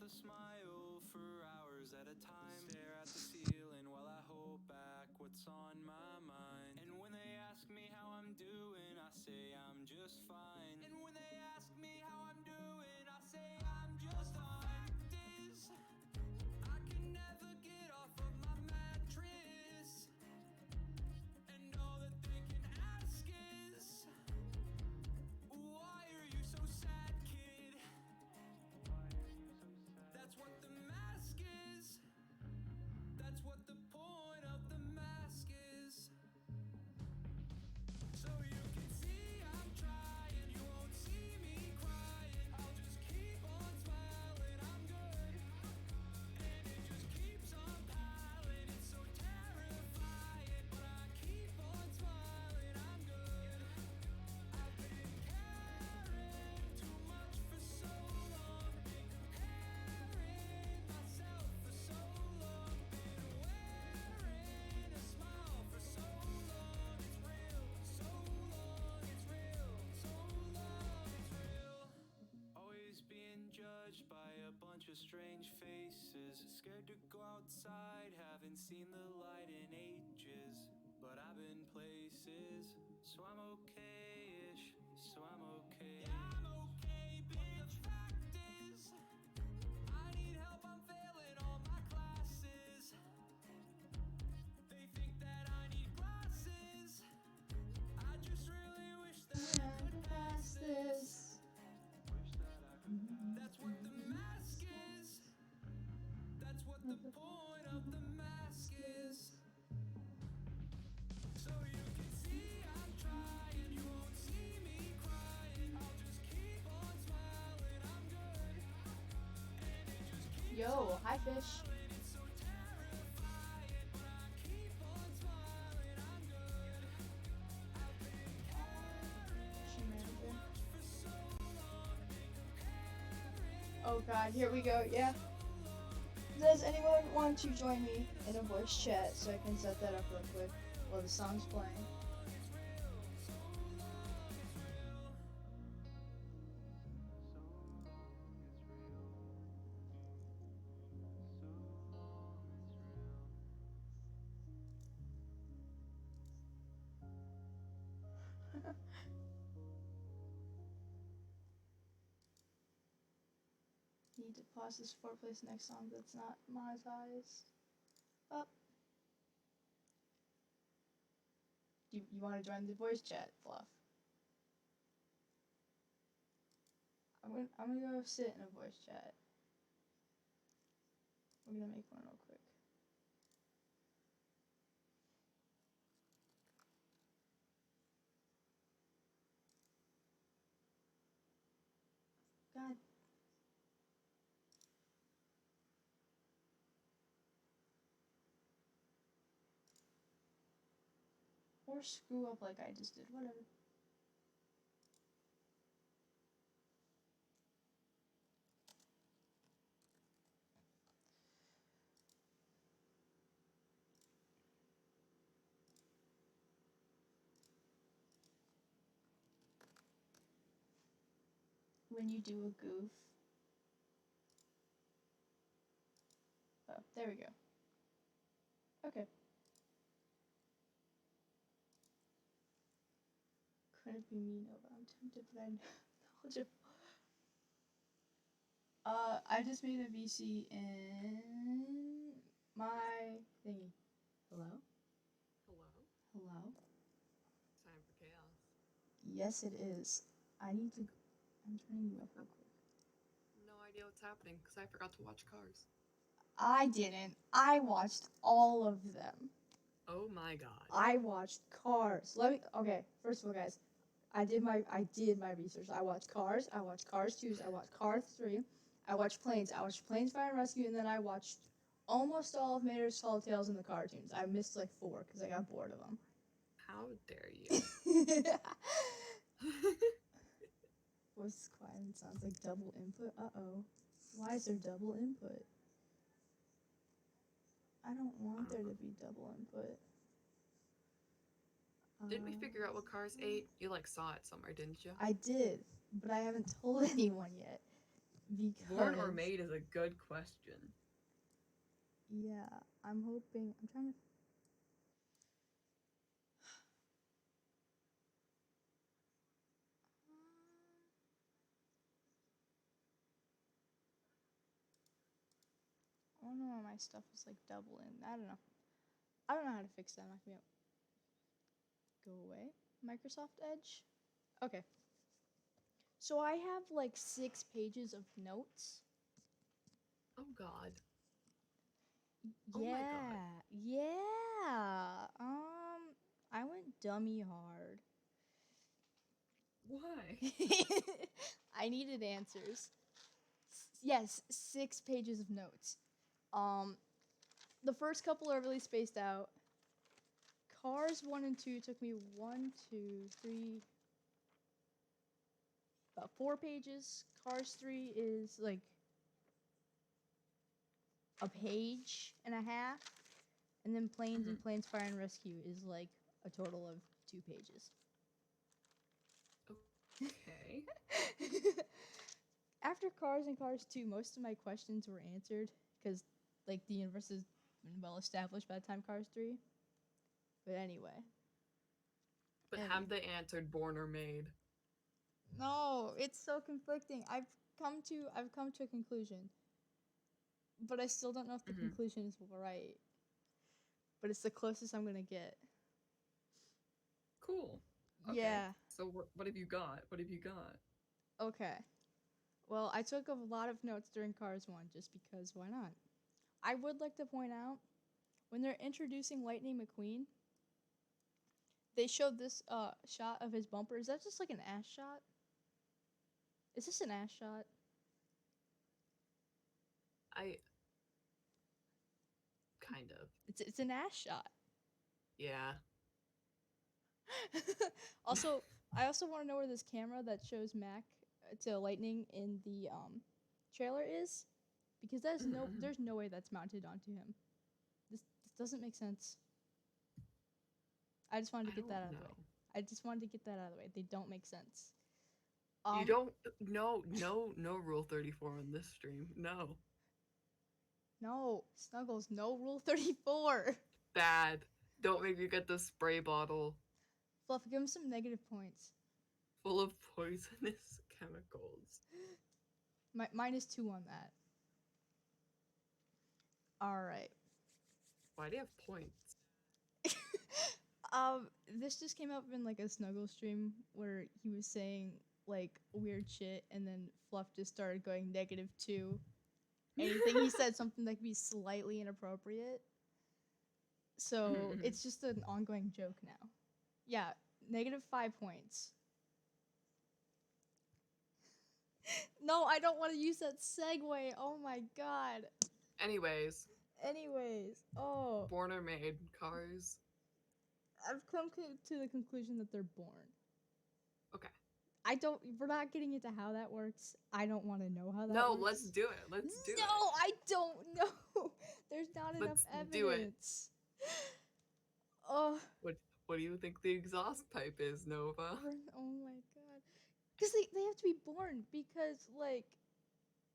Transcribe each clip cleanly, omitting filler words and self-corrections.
a smile for hours at a time. Stare at the ceiling while I hold back what's on my mind. And when they ask me how I'm doing, I say I'm just fine. And when they ask me how I'm doing, I say I'm just fine. The fact is, I can never get off of my mattress. And all that they can ask is, why are you so sad, kid? That's what the mask is. That's what the point of the mask is. So you can see I'm trying, you won't see me crying. I'll just keep on smiling, I'm good. And it just keeps on piling, it's so terrifying. But I keep on smiling, I'm good. I've been caring too much for so long. Been comparing myself for so long. Been wearing a smile for so long. It's real, so long, it's real, so long, it's real. Always being judged by a bunch of strange faces. Scared to go outside, haven't seen the light in ages. But I've been places, so I'm okay-ish, so I'm okay. Yeah, I'm okay, bitch. The fact is, I need help, I'm failing all my classes. They think that I need glasses. I just really wish that I could pass this. That's what the mask is. That's what the point of the mask is. So you can see I'm trying, you won't see me crying. I'll just keep on smiling, I'm good. And it just keeps Yo, hi fish. piling, it's so terrifying. But I keep on smiling, I'm good. I've been caring too much for so long. Been comparing Oh god, here we go, yeah. Does anyone want to join me in a voice chat so I can set that up real quick while the song's playing? Need to pause this before I play this next song that's not monetized. Up. You want to join the voice chat, Fluff? I'm gonna go sit in a voice chat. We're gonna make one real quick. God. Or screw up like I just did, whatever. When you do a goof. Oh, there we go. Okay. Couldn't be me, no, but I'm tempted, but I'm knowledgeable. I just made a VC in my thingy. Hello? Hello? Hello? Time for chaos. Yes, it is. I need to. I'm turning you up real quick. No idea what's happening because I forgot to watch Cars. I didn't. I watched all of them. Oh my god. I watched Cars. Okay, first of all, guys, I did my research. I watched Cars. I watched Cars 2. I watched Cars 3. I watched Planes. I watched Planes, Fire and Rescue, and then I watched almost all of Mater's Tall Tales in the cartoons. I missed like 4 because I got bored of them. How dare you? Voice is quiet and it sounds like double input. Uh-oh. Why is there double input? I don't want there to be double input. Didn't we figure out what Cars ate? You like saw it somewhere, didn't you? I did, but I haven't told anyone yet. Because Born or made is a good question. Yeah, I'm hoping. I'm trying to. I don't know why my stuff is like doubling. I don't know. I don't know how to fix that. I'm not gonna go away. Microsoft Edge. Okay. So I have like 6 pages of notes. Oh God. Yeah. Oh my God. Yeah. I went dummy hard. Why? I needed answers. Yes, 6 pages of notes. The first couple are really spaced out. Cars 1 and 2 took me 1, 2, 3, about 4 pages. Cars 3 is like a page and a half. And then Planes and Planes Fire and Rescue is like a total of 2 pages. Okay. After Cars and Cars 2, most of my questions were answered because like the universe has been well established by the time Cars 3. But anyway. But have they answered born or made? No, it's so conflicting. I've come to a conclusion. But I still don't know if the conclusion is right. But it's the closest I'm gonna get. Cool. Okay. Yeah. So what have you got? What have you got? Okay. Well, I took a lot of notes during Cars 1 just because why not? I would like to point out when they're introducing Lightning McQueen, they showed this shot of his bumper. Is that just like an ass shot? Is this an ass shot? Kind of. It's an ass shot. Yeah. Also, I also want to know where this camera that shows Mac to Lightning in the trailer is, because there's no way that's mounted onto him. This doesn't make sense. I just wanted to get that out of the way. I just wanted to get that out of the way. They don't make sense. You don't. No Rule 34 on this stream. No. No, Snuggles, no Rule 34. Bad. Don't make me get the spray bottle Fluff, give him some negative points. full of poisonous chemicals. -2 on that. All right. Why do you have points? This just came up in like a Snuggle stream where he was saying like weird shit, and then Fluff just started going -2. Anything he said something that could be slightly inappropriate. So it's just an ongoing joke now. Yeah, -5 points. No, I don't want to use that segue. Oh my god. Anyways, oh. born or made cars. I've come to the conclusion that they're born. Okay. We're not getting into how that works. I don't want to know how that works. No, let's do it. Let's do it. No, I don't know. There's not enough evidence. Do it. Oh. What do you think the exhaust pipe is, Nova? Oh my god. Because they have to be born because, like,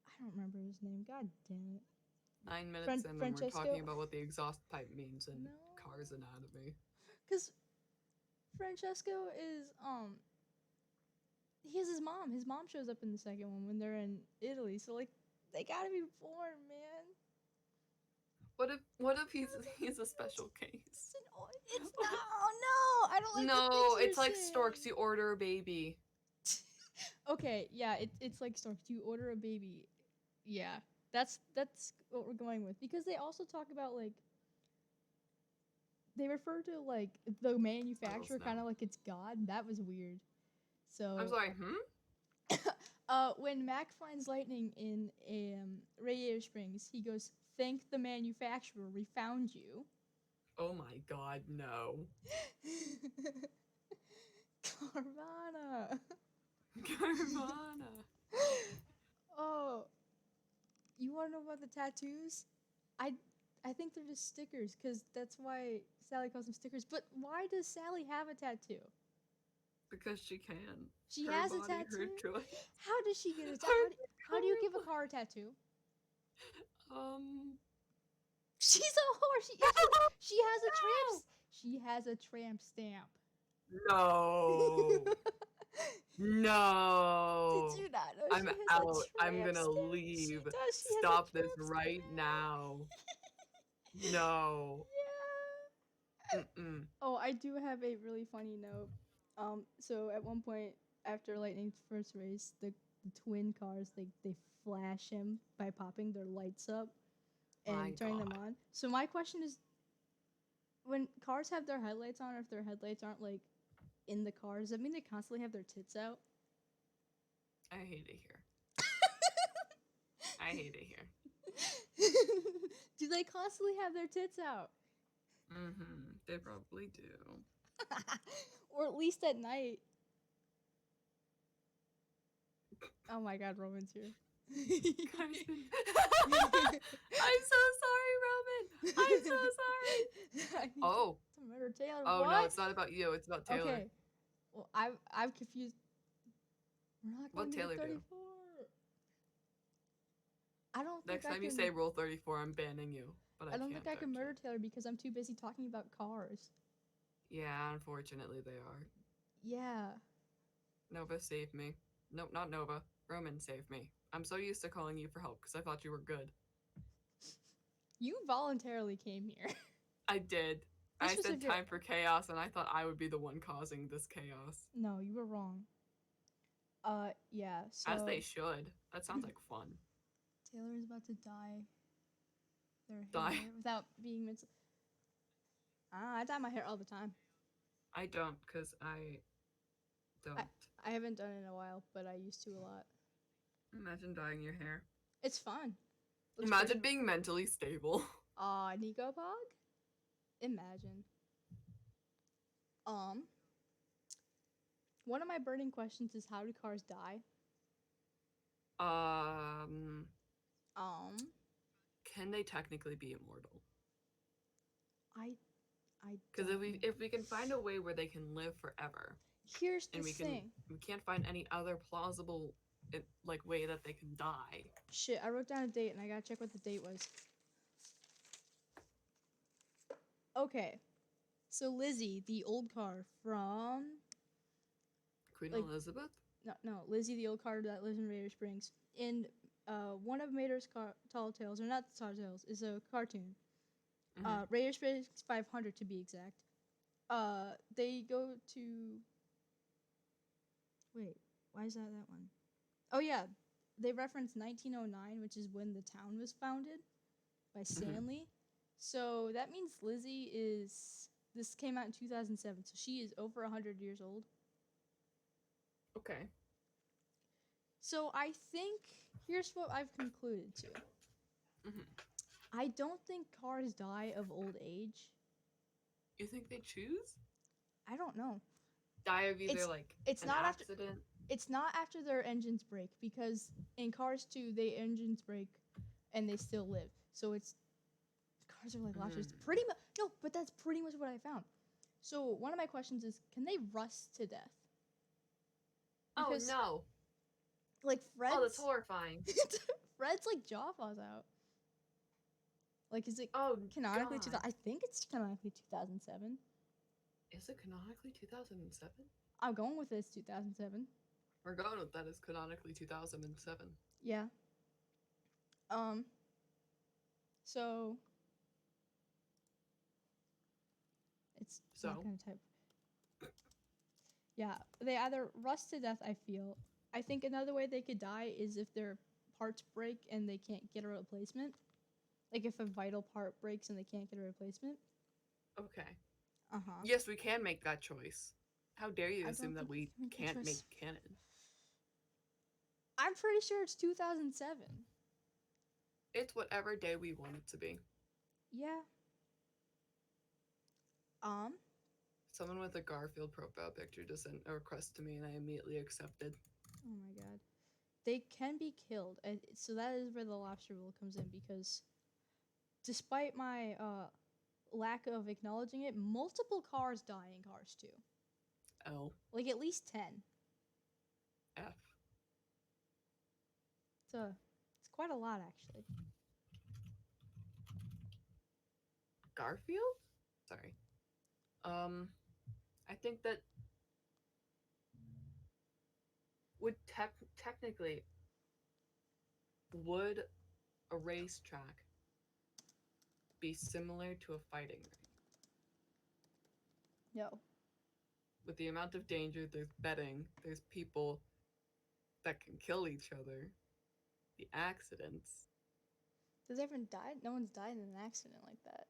I don't remember his name. God damn it. 9 minutes in and we're talking about what the exhaust pipe means in Cars anatomy. Because Francesco is, he has his mom. His mom shows up in the second one when they're in Italy. So, like, they gotta be born, man. What if he's a special case? It's no, I don't like. No, it's like storks. You order a baby. Okay, yeah, it's like storks. You order a baby. Yeah, that's what we're going with, because they also talk about like they refer to like the manufacturer kind of like it's God. That was weird. So I'm sorry. When Mac finds Lightning in Radiator Springs, he goes, "Thank the manufacturer, we found you." Oh my god, no. Carvana. Oh, you want to know about the tattoos? I think they're just stickers, because that's why Sally calls them stickers. But why does Sally have a tattoo? Because she can. She her has body, a tattoo? Her choice. How does does she get a tattoo? How do you give a car a tattoo? She's a horse. She has a tramp. She has a tramp stamp. No. No. Did you not know I'm she has out. a I'm tramp gonna stamp? leave. She does. She Stop has a this tramp right stamp. now. No. Yeah. Mm-mm. Oh, I do have a really funny note. So at one point after Lightning's first race, the twin cars they flash him by popping their lights up and My turning them God. on. So my question is, when cars have their headlights on, or if their headlights aren't like in the car, does that mean they constantly have their tits out? I hate it here. I hate it here. Do they constantly have their tits out? Mm-hmm. They probably do. Or at least at night. Oh my God, Roman's here. Carson. I'm so sorry, Roman. I'm so sorry. Oh. To murder Taylor. Oh What? no, it's not about you. It's about Taylor. Okay. Well, I'm confused. We're not going What'd to Taylor 34. do? I don't think Next time you say Rule 34, I'm banning you. But I don't think I can actually. murder Taylor because I'm too busy talking about cars. Yeah, unfortunately they are. Yeah. Nova, save me. Nope, not Nova. Roman, save me. I'm so used to calling you for help because I thought you were good. You voluntarily came here. I did. This I was said if you're- time for chaos, and I thought I would be the one causing this chaos. No, you were wrong. Yeah, so As they should. That sounds like fun. Taylor is about to dye their Die. hair without being mental. I dye my hair all the time. I don't, because I don't. I haven't done it in a while, but I used to a lot. Imagine dyeing your hair. It's fun. Looks Imagine pretty. being mentally stable. Nico Pog? Imagine. One of my burning questions is, how do cars die? Can they technically be immortal? I Because if we can find a way where they can live forever, here's the and thing. we can't find any other plausible way that they can die. Shit, I wrote down a date and I gotta check what the date was. Okay, so Lizzie, the old car from Queen Elizabeth? No, Lizzie, the old car that lives in Raider Springs. In one of Mater's Tall Tales, or not Tall Tales, is a cartoon. Mhm. Raider Springs 500 to be exact. They go to. Wait, why is that one? Oh yeah, they reference 1909, which is when the town was founded by Stanley. So that means Lizzie is. This came out in 2007, so she is over 100 years old. Okay. So I think here's what I've concluded to. I don't think cars die of old age. You think they choose? I don't know. Die of either it's an not accident? It's not after their engines break, because in Cars 2, they engines break and they still live. So it's cars are like watchers. Pretty much no, but that's pretty much what I found. So one of my questions is, can they rust to death? Because, oh no! Like Fred's. Oh, that's horrifying. Fred's like jaw falls out. Like, is it canonically? I think it's canonically 2007. Is it canonically 2007? I'm going with this 2007. We're going with that as canonically 2007. Yeah. So it's not gonna type. Yeah, they either rust to death, I feel. I think another way they could die is if their parts break and they can't get a replacement. Like if a vital part breaks and they can't get a replacement. Okay. Uh-huh. Yes, we can make that choice. How dare you assume that we can't can't make canon? I'm pretty sure it's 2007. It's whatever day we want it to be. Yeah. Someone with a Garfield profile picture just sent a request to me and I immediately accepted. Oh my god. They can be killed. So that is where the lobster rule comes in, because despite my lack of acknowledging it, multiple cars die in Cars 2. L. Like at least 10. F. It's quite a lot actually. Garfield? Sorry. I think that would technically would a racetrack be similar to a fighting ring? No. With the amount of danger, there's betting, there's people that can kill each other, the accidents. Does everyone die? No one's died in an accident like that.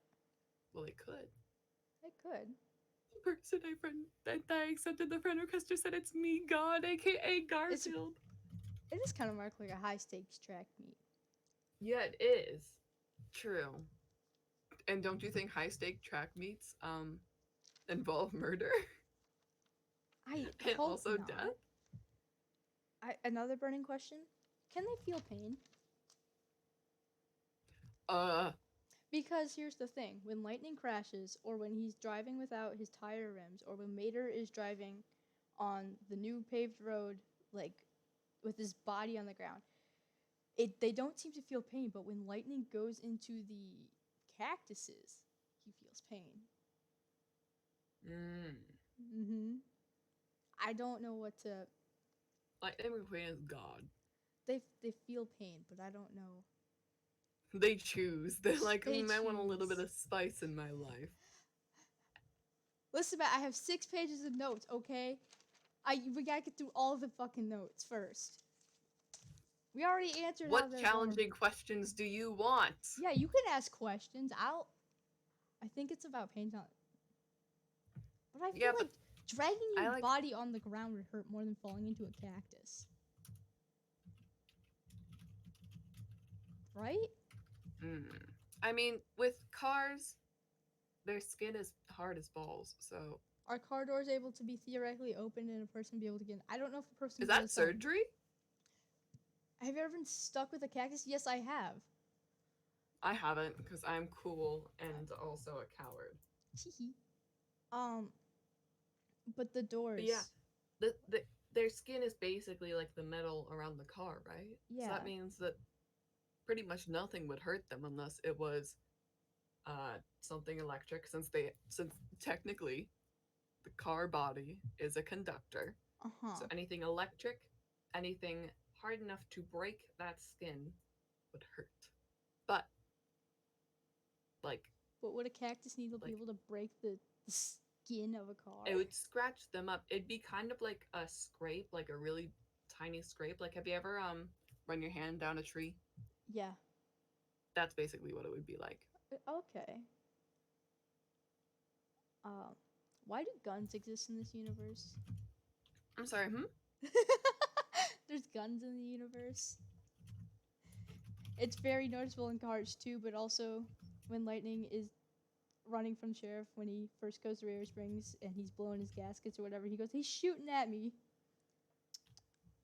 Well, they could. They could. The person I accepted the friend request just said it's me, God, aka Garfield. It is kind of marked like a high stakes track meet. Yeah, it is. True. And don't you think high stake track meets involve murder I and hope also not. death? Another burning question: can they feel pain? Because here's the thing: when lightning crashes, or when he's driving without his tire rims, or when Mater is driving on the new paved road, like with his body on the ground, they don't seem to feel pain. But when lightning goes into the cactuses, he feels pain. Mm-hmm. I don't know what to. Lightning McQueen is God. They feel pain, but I don't know. They choose. They're like, They I want a little bit choose. of spice in my life. Listen, Matt, I have 6 pages of notes, okay? We gotta get through all the fucking notes first. We already answered how What they're challenging born. questions do you want? Yeah, you can ask questions. I think it's about pain talent. But I feel like dragging your body on the ground would hurt more than falling into a cactus. Right? I mean, with cars, their skin is hard as balls, so. Are car doors able to be theoretically opened and a person be able to get in? I don't know if a person Is that surgery? Have you ever been stuck with a cactus? Yes, I have. I haven't, because I'm cool and also a coward. But the doors. But yeah, their skin is basically like the metal around the car, right? Yeah. So that means that pretty much nothing would hurt them unless it was something electric, since technically the car body is a conductor. So anything electric, anything hard enough to break that skin would hurt. But would a cactus needle be able to break the skin of a car? It would scratch them up. It'd be kind of like a scrape, like a really tiny scrape. Like, have you ever run your hand down a tree? Yeah. That's basically what it would be like. Okay. Why do guns exist in this universe? I'm sorry, There's guns in the universe. It's very noticeable in Cars 2, but also when Lightning is running from Sheriff when he first goes to Rare Springs and he's blowing his gaskets or whatever, he goes, he's shooting at me.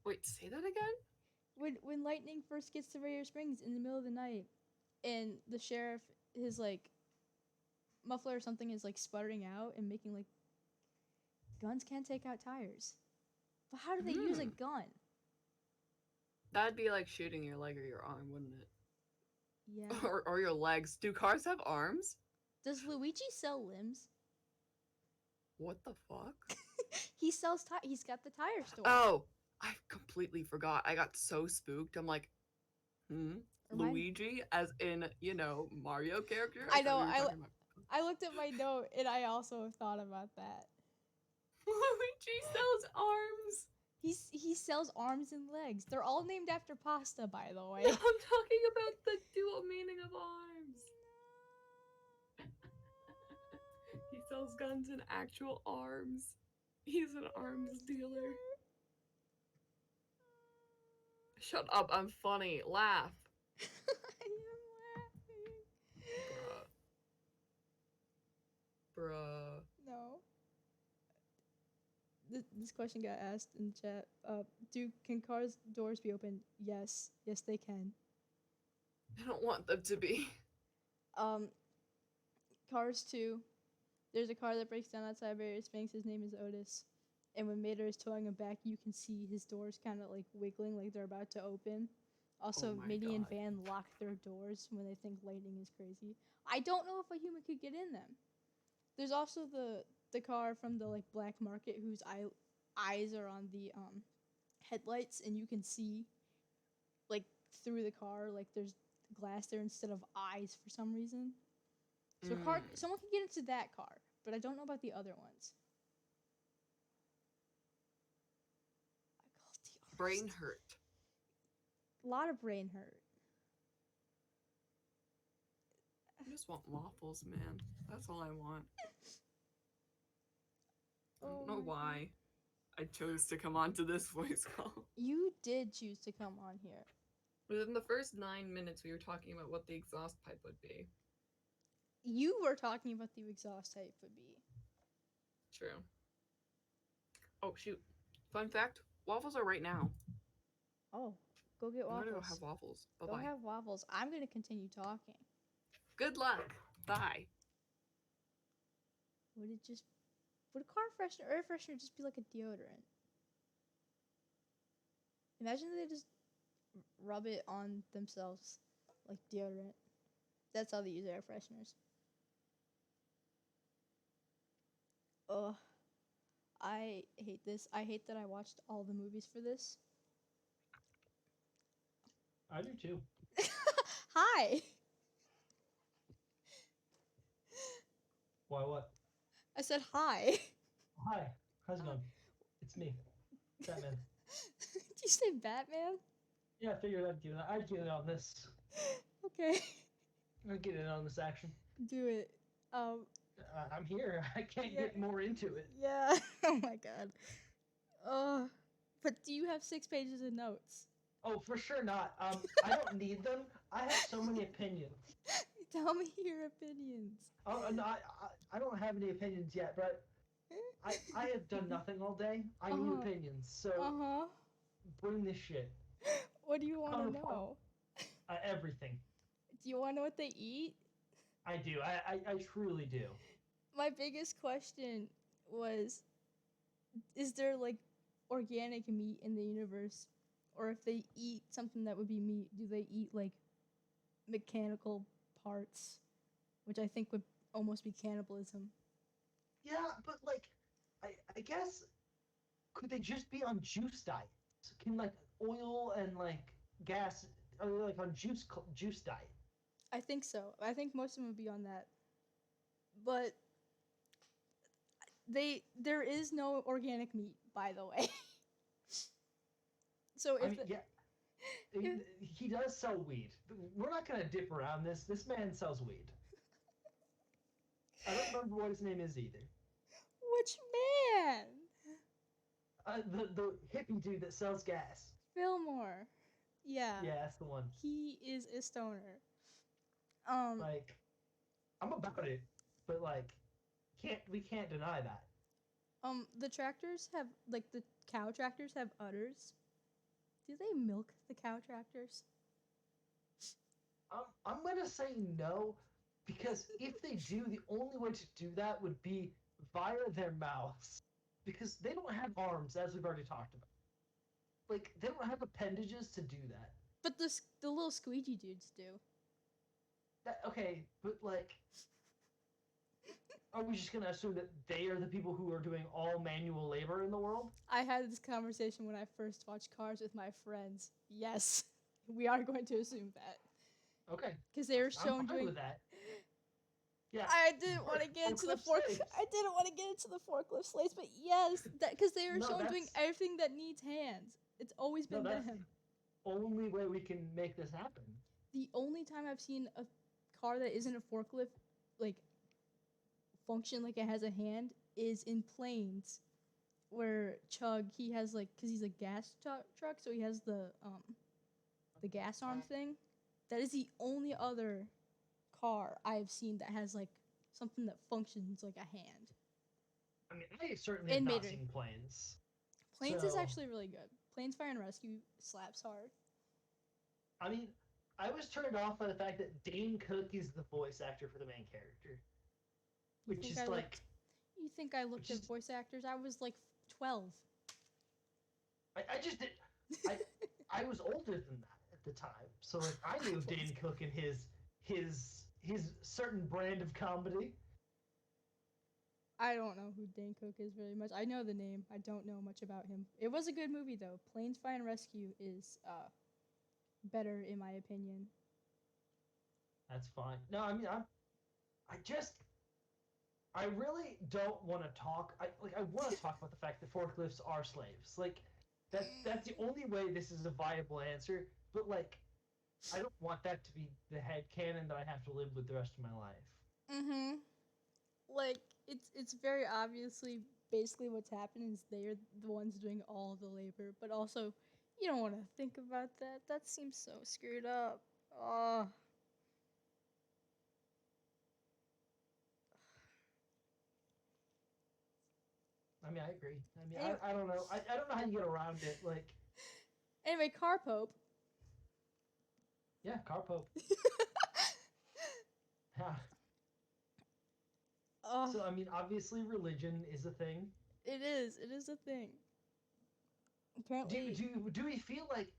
Wait, say that again? When Lightning first gets to Rare Springs in the middle of the night and the Sheriff, his like muffler or something is like sputtering out and making like, guns can't take out tires. But how do they use a gun? That'd be like shooting your leg or your arm, wouldn't it? Yeah. Or your legs. Do cars have arms? Does Luigi sell limbs? What the fuck? He sells he's got the tire store. Oh, I completely forgot. I got so spooked. I'm like, Luigi, as in, Mario character? I know. I looked at my note and I also thought about that. Luigi sells arms. He sells arms and legs. They're all named after pasta, by the way. No, I'm talking about the dual meaning of arms. He sells guns and actual arms. He's an arms dealer. Shut up, I'm funny. Laugh. I am laughing. Bruh. No. This question got asked in the chat. Can cars' doors be opened? Yes. Yes, they can. I don't want them to be. Cars 2. There's a car that breaks down outside Barrier Springs. His name is Otis. And when Mater is towing him back, you can see his doors kind of like wiggling like they're about to open. Also, my Minnie and God. Van lock their doors when they think lightning is crazy. I don't know if a human could get in them. There's also the car from the like black market whose eyes are on the headlights, and you can see like through the car, like there's glass there instead of eyes for some reason. So someone can get into that car, but I don't know about the other ones. I called the Brain artist. hurt. A lot of brain hurt. I just want waffles, man. That's all I want. I don't know why I chose to come onto this voice call. You did choose to come on here. Within the first 9 minutes, we were talking about what the exhaust pipe would be. You were talking about the exhaust type would be. True. Oh, shoot. Fun fact, waffles are right now. Oh, go get I'm waffles. gonna go have waffles. Go Bye-bye. have waffles. I'm gonna continue talking. Good luck. Bye. Would a car freshener, air freshener just be like a deodorant? Imagine they just rub it on themselves like deodorant. That's how they use air fresheners. Ugh. I hate this. I hate that I watched all the movies for this. I do too. Hi! Why, what? I said hi. Hi, how's it going? It's me, Batman. Did you say Batman? Yeah, I figured I'd get it on this. Okay. I'd get in on this action. Do it. I'm here. I can't get more into it. Yeah. Oh my god. But do you have 6 pages of notes? Oh, for sure not. I don't need them. I have so many opinions. Tell me your opinions. Oh, no, I don't have any opinions yet, but I have done nothing all day. I need opinions, so bring this shit. What do you want to know? Everything. Do you want to know what they eat? I do. I truly do. My biggest question was, is there like organic meat in the universe? Or if they eat something that would be meat, do they eat like mechanical parts? Which I think would almost be cannibalism. Yeah, but like, I guess, could they just be on juice diets? Can like oil and like gas, are they like on juice diet? I think so. I think most of them would be on that. But there is no organic meat, by the way. So if he does sell weed. We're not gonna dip around this. This man sells weed. I don't remember what his name is either. Which man? The hippie dude that sells gas. Fillmore. Yeah. Yeah, that's the one. He is a stoner. Like, I'm about it, but like, we can't deny that. The tractors have, like, the cow tractors have udders. Do they milk the cow tractors? I'm gonna say no, because if they do, the only way to do that would be via their mouths, because they don't have arms, as we've already talked about. Like, they don't have appendages to do that. But the little squeegee dudes do. Okay, but like, are we just gonna assume that they are the people who are doing all manual labor in the world? I had this conversation when I first watched Cars with my friends. Yes, we are going to assume that. Okay. Because they were shown I'm fine doing. with that. Yeah. I didn't want to get into the forklift. I didn't want to get into the forklift slates, but yes, that because they were shown doing everything that needs hands. It's always been them. The only way we can make this happen. The only time I've seen a car that isn't a forklift, like, function like it has a hand is in Planes, where Chug, he has like, because he's a gas truck, so he has the gas arm thing. That is the only other car I've seen that has like something that functions like a hand. I mean, I certainly have not seen Planes. Planes is actually really good. Planes Fire and Rescue slaps hard. I mean, I was turned off by the fact that Dane Cook is the voice actor for the main character. Which is like... You think I looked at voice actors? I was like 12. I just did... I was older than that at the time, so like I knew Dane Cook and his certain brand of comedy. I don't know who Dane Cook is very much. I know the name. I don't know much about him. It was a good movie though. Planes, Fire and Rescue is better in my opinion. That's fine. No, I mean I really don't want to talk. I want to talk about the fact that forklifts are slaves. Like that's the only way this is a viable answer. But like I don't want that to be the headcanon that I have to live with the rest of my life. Mm-hmm. Like it's very obviously basically what's happening is they're the ones doing all the labor, but also you don't want to think about that. That seems so screwed up. Oh. I mean, I agree. I mean, Anyway. I don't know. I don't know how you get around it. Like, Anyway, Car Pope. yeah, car pope. Yeah. Oh, So I mean, obviously, religion is a thing. it is. It is a thing. Apparently, Do we feel like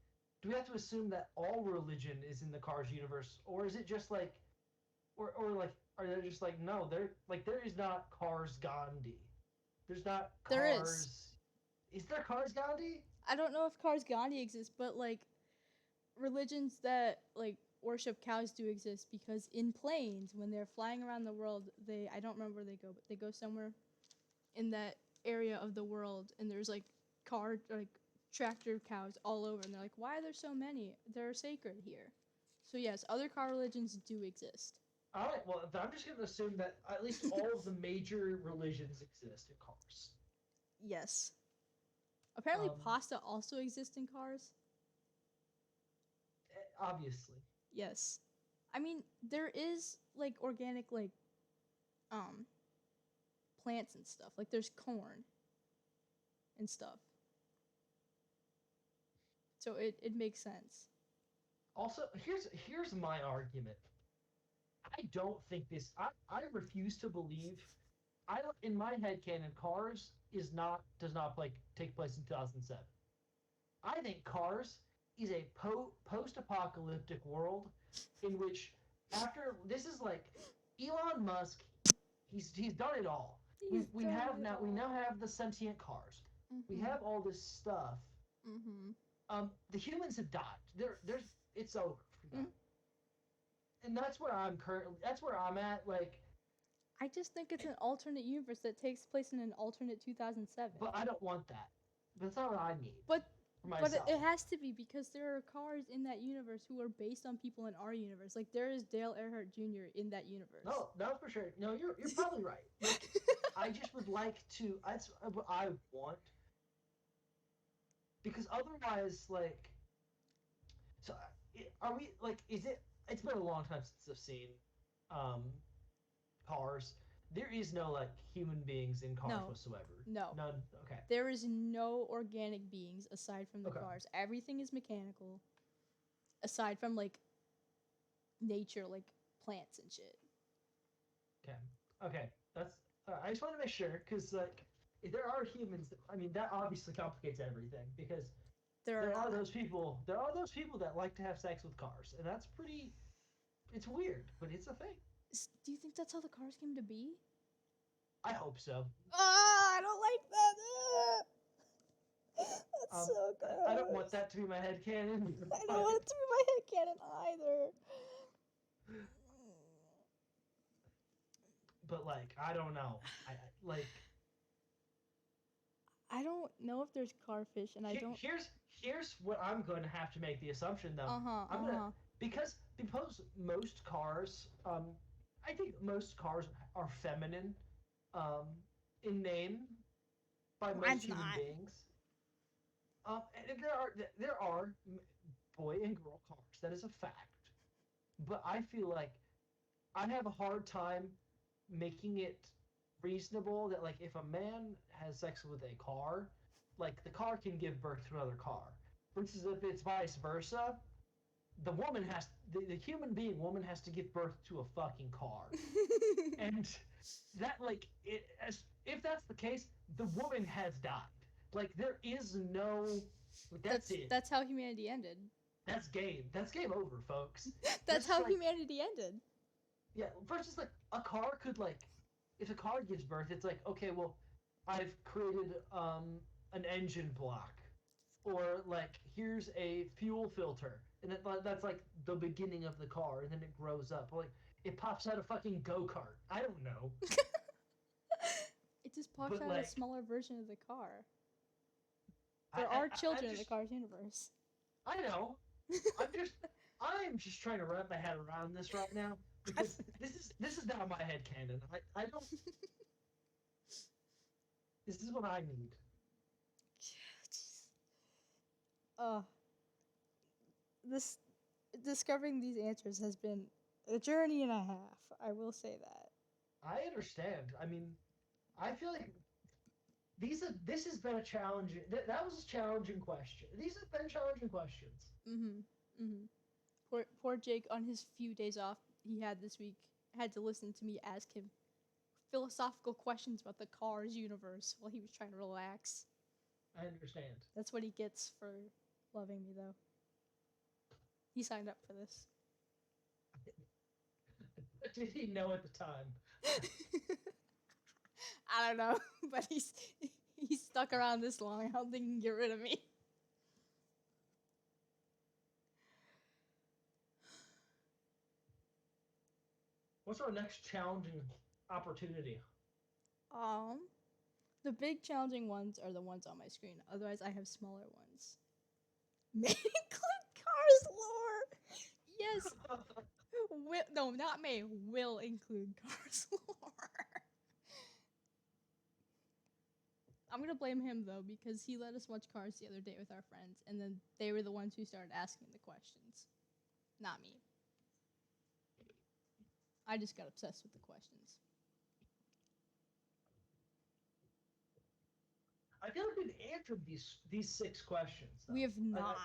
do we have to assume that all religion is in the Cars universe, or is it just like, or like are they just like no, there is not Cars Gandhi. There's not Cars. There is. Is there Cars Gandhi? I don't know if Cars Gandhi exists, but like religions that like worship cows do exist because in planes when they're flying around the world, I don't remember where they go, but they go somewhere in that area of the world and there's like tractor cows all over and they're like, why are there so many? They're sacred here. So yes, other car religions do exist. All right. Well, I'm just going to assume that at least all of the major religions exist in Cars. Yes. Apparently pasta also exists in Cars. Obviously. Yes. I mean, there is like organic like plants and stuff. Like there's corn and stuff. So it makes sense. Also, here's my argument. I don't think this. I refuse to believe. I don't, in my head canon, Cars does not take place in 2007. I think Cars is a post-apocalyptic world in which after this is like Elon Musk. He's done it all. We now have the sentient cars. Mm-hmm. We have all this stuff. Mm-hmm. The humans have died. It's over for them. And that's where I'm at. Like, I just think it's an alternate universe that takes place in an alternate 2007. but I don't want that. That's not what I need. But for myself. it has to be because there are cars in that universe who are based on people in our universe. Like there is Dale Earnhardt Jr. in that universe. No, for sure. No, you're probably right. Like, I just would like to. That's what I want. Because otherwise, like, so are we like? Is it? It's been a long time since I've seen Cars. There is no like human beings in Cars whatsoever. No. None. Okay. There is no organic beings aside from the Okay. cars. Everything is mechanical. Aside from like nature, like plants and shit. Okay. That's. I just want to make sure because like if there are humans. I mean that obviously complicates everything because there are those people. There are those people that like to have sex with cars, and that's pretty. It's weird, but it's a thing. Do you think that's how the cars came to be? I hope so. I don't like that. That's so gross. I don't want that to be my headcanon. I don't want it to be my headcanon either. But like, I don't know. I don't know if there's carfish, and I don't. Here's what I'm going to have to make the assumption though. I'm gonna because most cars, I think most cars are feminine, in name, by most human beings. And there are boy and girl cars. That is a fact. But I feel like I have a hard time making it reasonable that like if a man has sex with a car, like the car can give birth to another car. Versus if it's vice versa, the human being woman has to give birth to a fucking car. And that like if that's the case, the woman has died. Like there is no that's it. That's how humanity ended. That's game. That's game over, folks. That's Versus, how like, humanity ended. yeah, versus like a car could like, if a car gives birth, it's like, okay, well, I've created an engine block, or like here's a fuel filter, and that's like the beginning of the car, and then it grows up. Like it pops out a fucking go kart. I don't know, It just pops but out a like smaller version of the car. I There are I, children I in the just Cars universe. I know. I'm just trying to wrap my head around this right now because this is not my head canon. I don't. This is what I need. uh, this discovering these answers has been a journey and a half. I will say that. I understand. I mean, I feel like this has been a challenging. That was a challenging question. These have been challenging questions. Poor Jake on his few days off he had this week had to listen to me ask him philosophical questions about the Cars universe while he was trying to relax. I understand. That's what he gets for loving me, though. He signed up for this. Did he know at the time? I don't know, but he's stuck around this long. I don't think he can get rid of me. What's our next challenging opportunity? The big challenging ones are the ones on my screen. Otherwise, I have smaller ones. May include Cars lore. Yes. No, not may. Will include Cars lore. I'm gonna blame him though because he let us watch Cars the other day with our friends, and then they were the ones who started asking the questions, not me. I just got obsessed with the questions. I feel like we've answered these 6 questions. Though. We have not.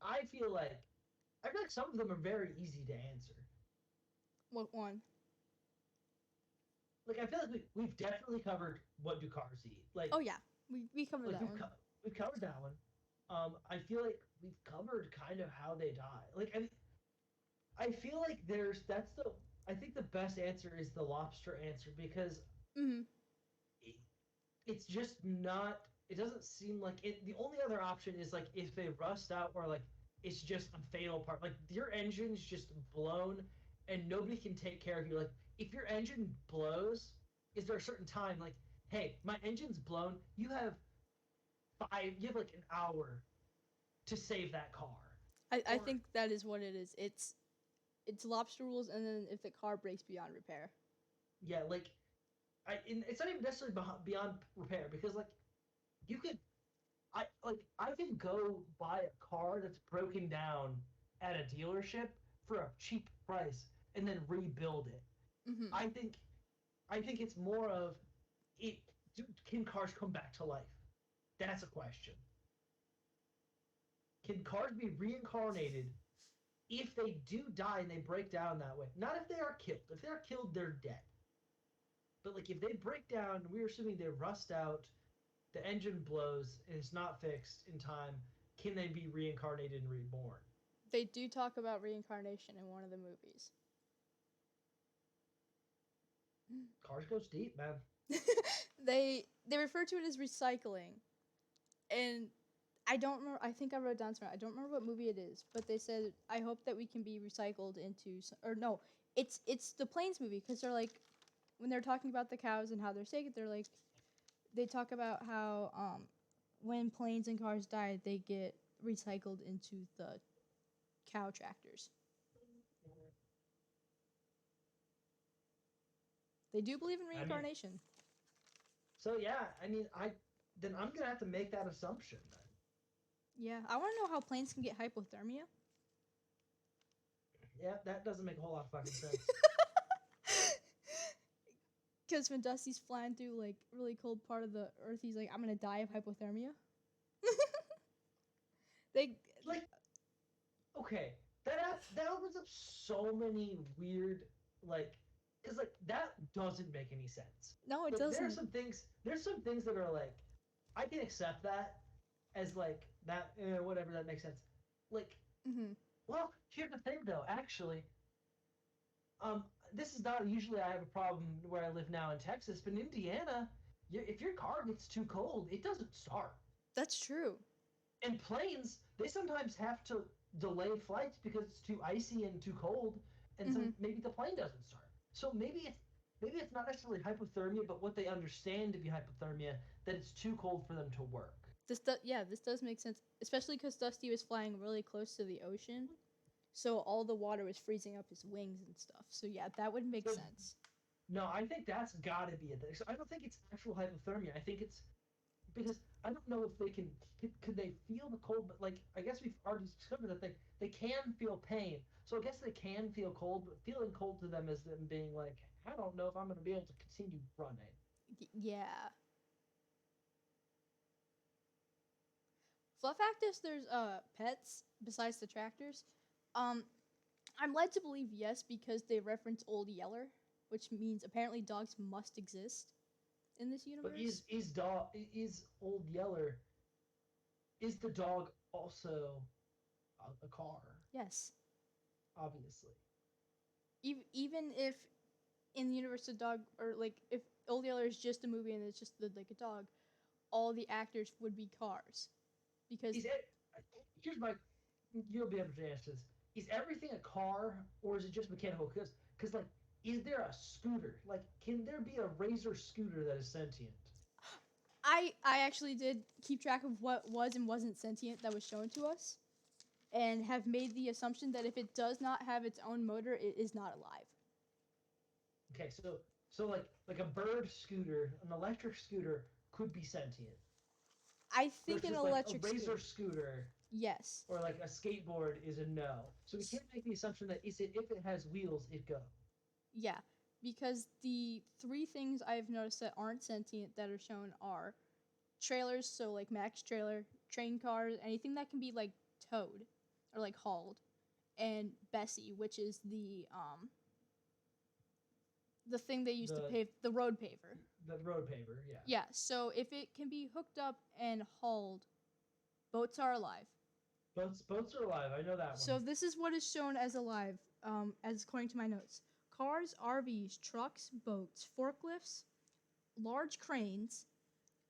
I feel like some of them are very easy to answer. What one? Like I feel like we've definitely covered what do cars eat. Like Oh yeah, we covered like that one. we've covered that one. I feel like we've covered kind of how they die. Like I feel like I think the best answer is the lobster answer because Mm-hmm. it's just not. It doesn't seem like it. The only other option is like if they rust out or like it's just a fatal part. Like your engine's just blown and nobody can take care of you. Like if your engine blows, is there a certain time? Like, hey, my engine's blown. You have like an hour to save that car. I think that is what it is. It's lobster rules, and then if the car breaks beyond repair. Yeah, like it's not even necessarily beyond repair because like you could I can go buy a car that's broken down at a dealership for a cheap price and then rebuild it. Mm-hmm. I think it's more of it. Can cars come back to life? That's a question. Can cars be reincarnated if they do die and they break down that way? Not if they are killed. If they are killed, they're dead. But like if they break down, we're assuming they rust out, the engine blows, and it's not fixed in time. Can they be reincarnated and reborn? They do talk about reincarnation in one of the movies. Cars goes deep, man. they refer to it as recycling, and I don't remember. I think I wrote down somewhere. I don't remember what movie it is, but they said I hope that we can be recycled into. Or no, it's the Planes movie because they're like when they're talking about the cows and how they're sick. They're like they talk about how when planes and cars die, they get recycled into the cow tractors. They do believe in reincarnation. So yeah, I mean, I'm gonna have to make that assumption then. Yeah, I want to know how planes can get hypothermia. Yeah, that doesn't make a whole lot of fucking sense. Because when Dusty's flying through like really cold part of the earth, he's like, "I'm gonna die of hypothermia." They like, okay, that opens up so many weird like, because like that doesn't make any sense. no, it Like, doesn't. There's some things that are like, I can accept that as like that, whatever, that makes sense. Like, Mm-hmm. well, here's the thing though. Actually, um, this is not usually I have a problem where I live now in Texas, but in Indiana, if your car gets too cold, it doesn't start. That's true. And planes, they sometimes have to delay flights because it's too icy and too cold, and Mm-hmm. maybe the plane doesn't start. So maybe it's not necessarily hypothermia, but what they understand to be hypothermia, that it's too cold for them to work. This does make sense, especially because Dusty was flying really close to the ocean, so all the water was freezing up his wings and stuff. So yeah, that would make So sense. no, I think that's got to be it. So I don't think it's actual hypothermia. I think it's because I don't know if they could they feel the cold, but like I guess we've already discovered that they can feel pain. So I guess they can feel cold, but feeling cold to them is them being like, I don't know if I'm going to be able to continue running. Yeah. Fun fact is, there's pets besides the tractors. Um, I'm led to believe yes because they reference Old Yeller, which means apparently dogs must exist in this But universe. is Old Yeller, is the dog also a car? Yes. Obviously. Even if in the universe the dog, or like if Old Yeller is just a movie and it's just like a dog, all the actors would be cars because Is it? Here's my. You'll be able to answer this. Is everything a car or is it just mechanical? Because like, is there a scooter? Like, can there be a razor scooter that is sentient? I actually did keep track of what was and wasn't sentient that was shown to us, and have made the assumption that if it does not have its own motor, it is not alive. Okay, so like a bird scooter, an electric scooter could be sentient I think an versus like a electric razor scooter. scooter Yes. or like a skateboard is a no. So we can't make the assumption that is it if it has wheels it goes. Yeah, because the three things I've noticed that aren't sentient that are shown are trailers, so like Max trailer, train cars, anything that can be like towed or like hauled, and Bessie, which is the thing they used to The pave the road paver. the road paver, yeah. Yeah, so if it can be hooked up and hauled, boats are alive. Boats are alive. I know that one. So this is what is shown as alive, as according to my notes: cars, RVs, trucks, boats, forklifts, large cranes.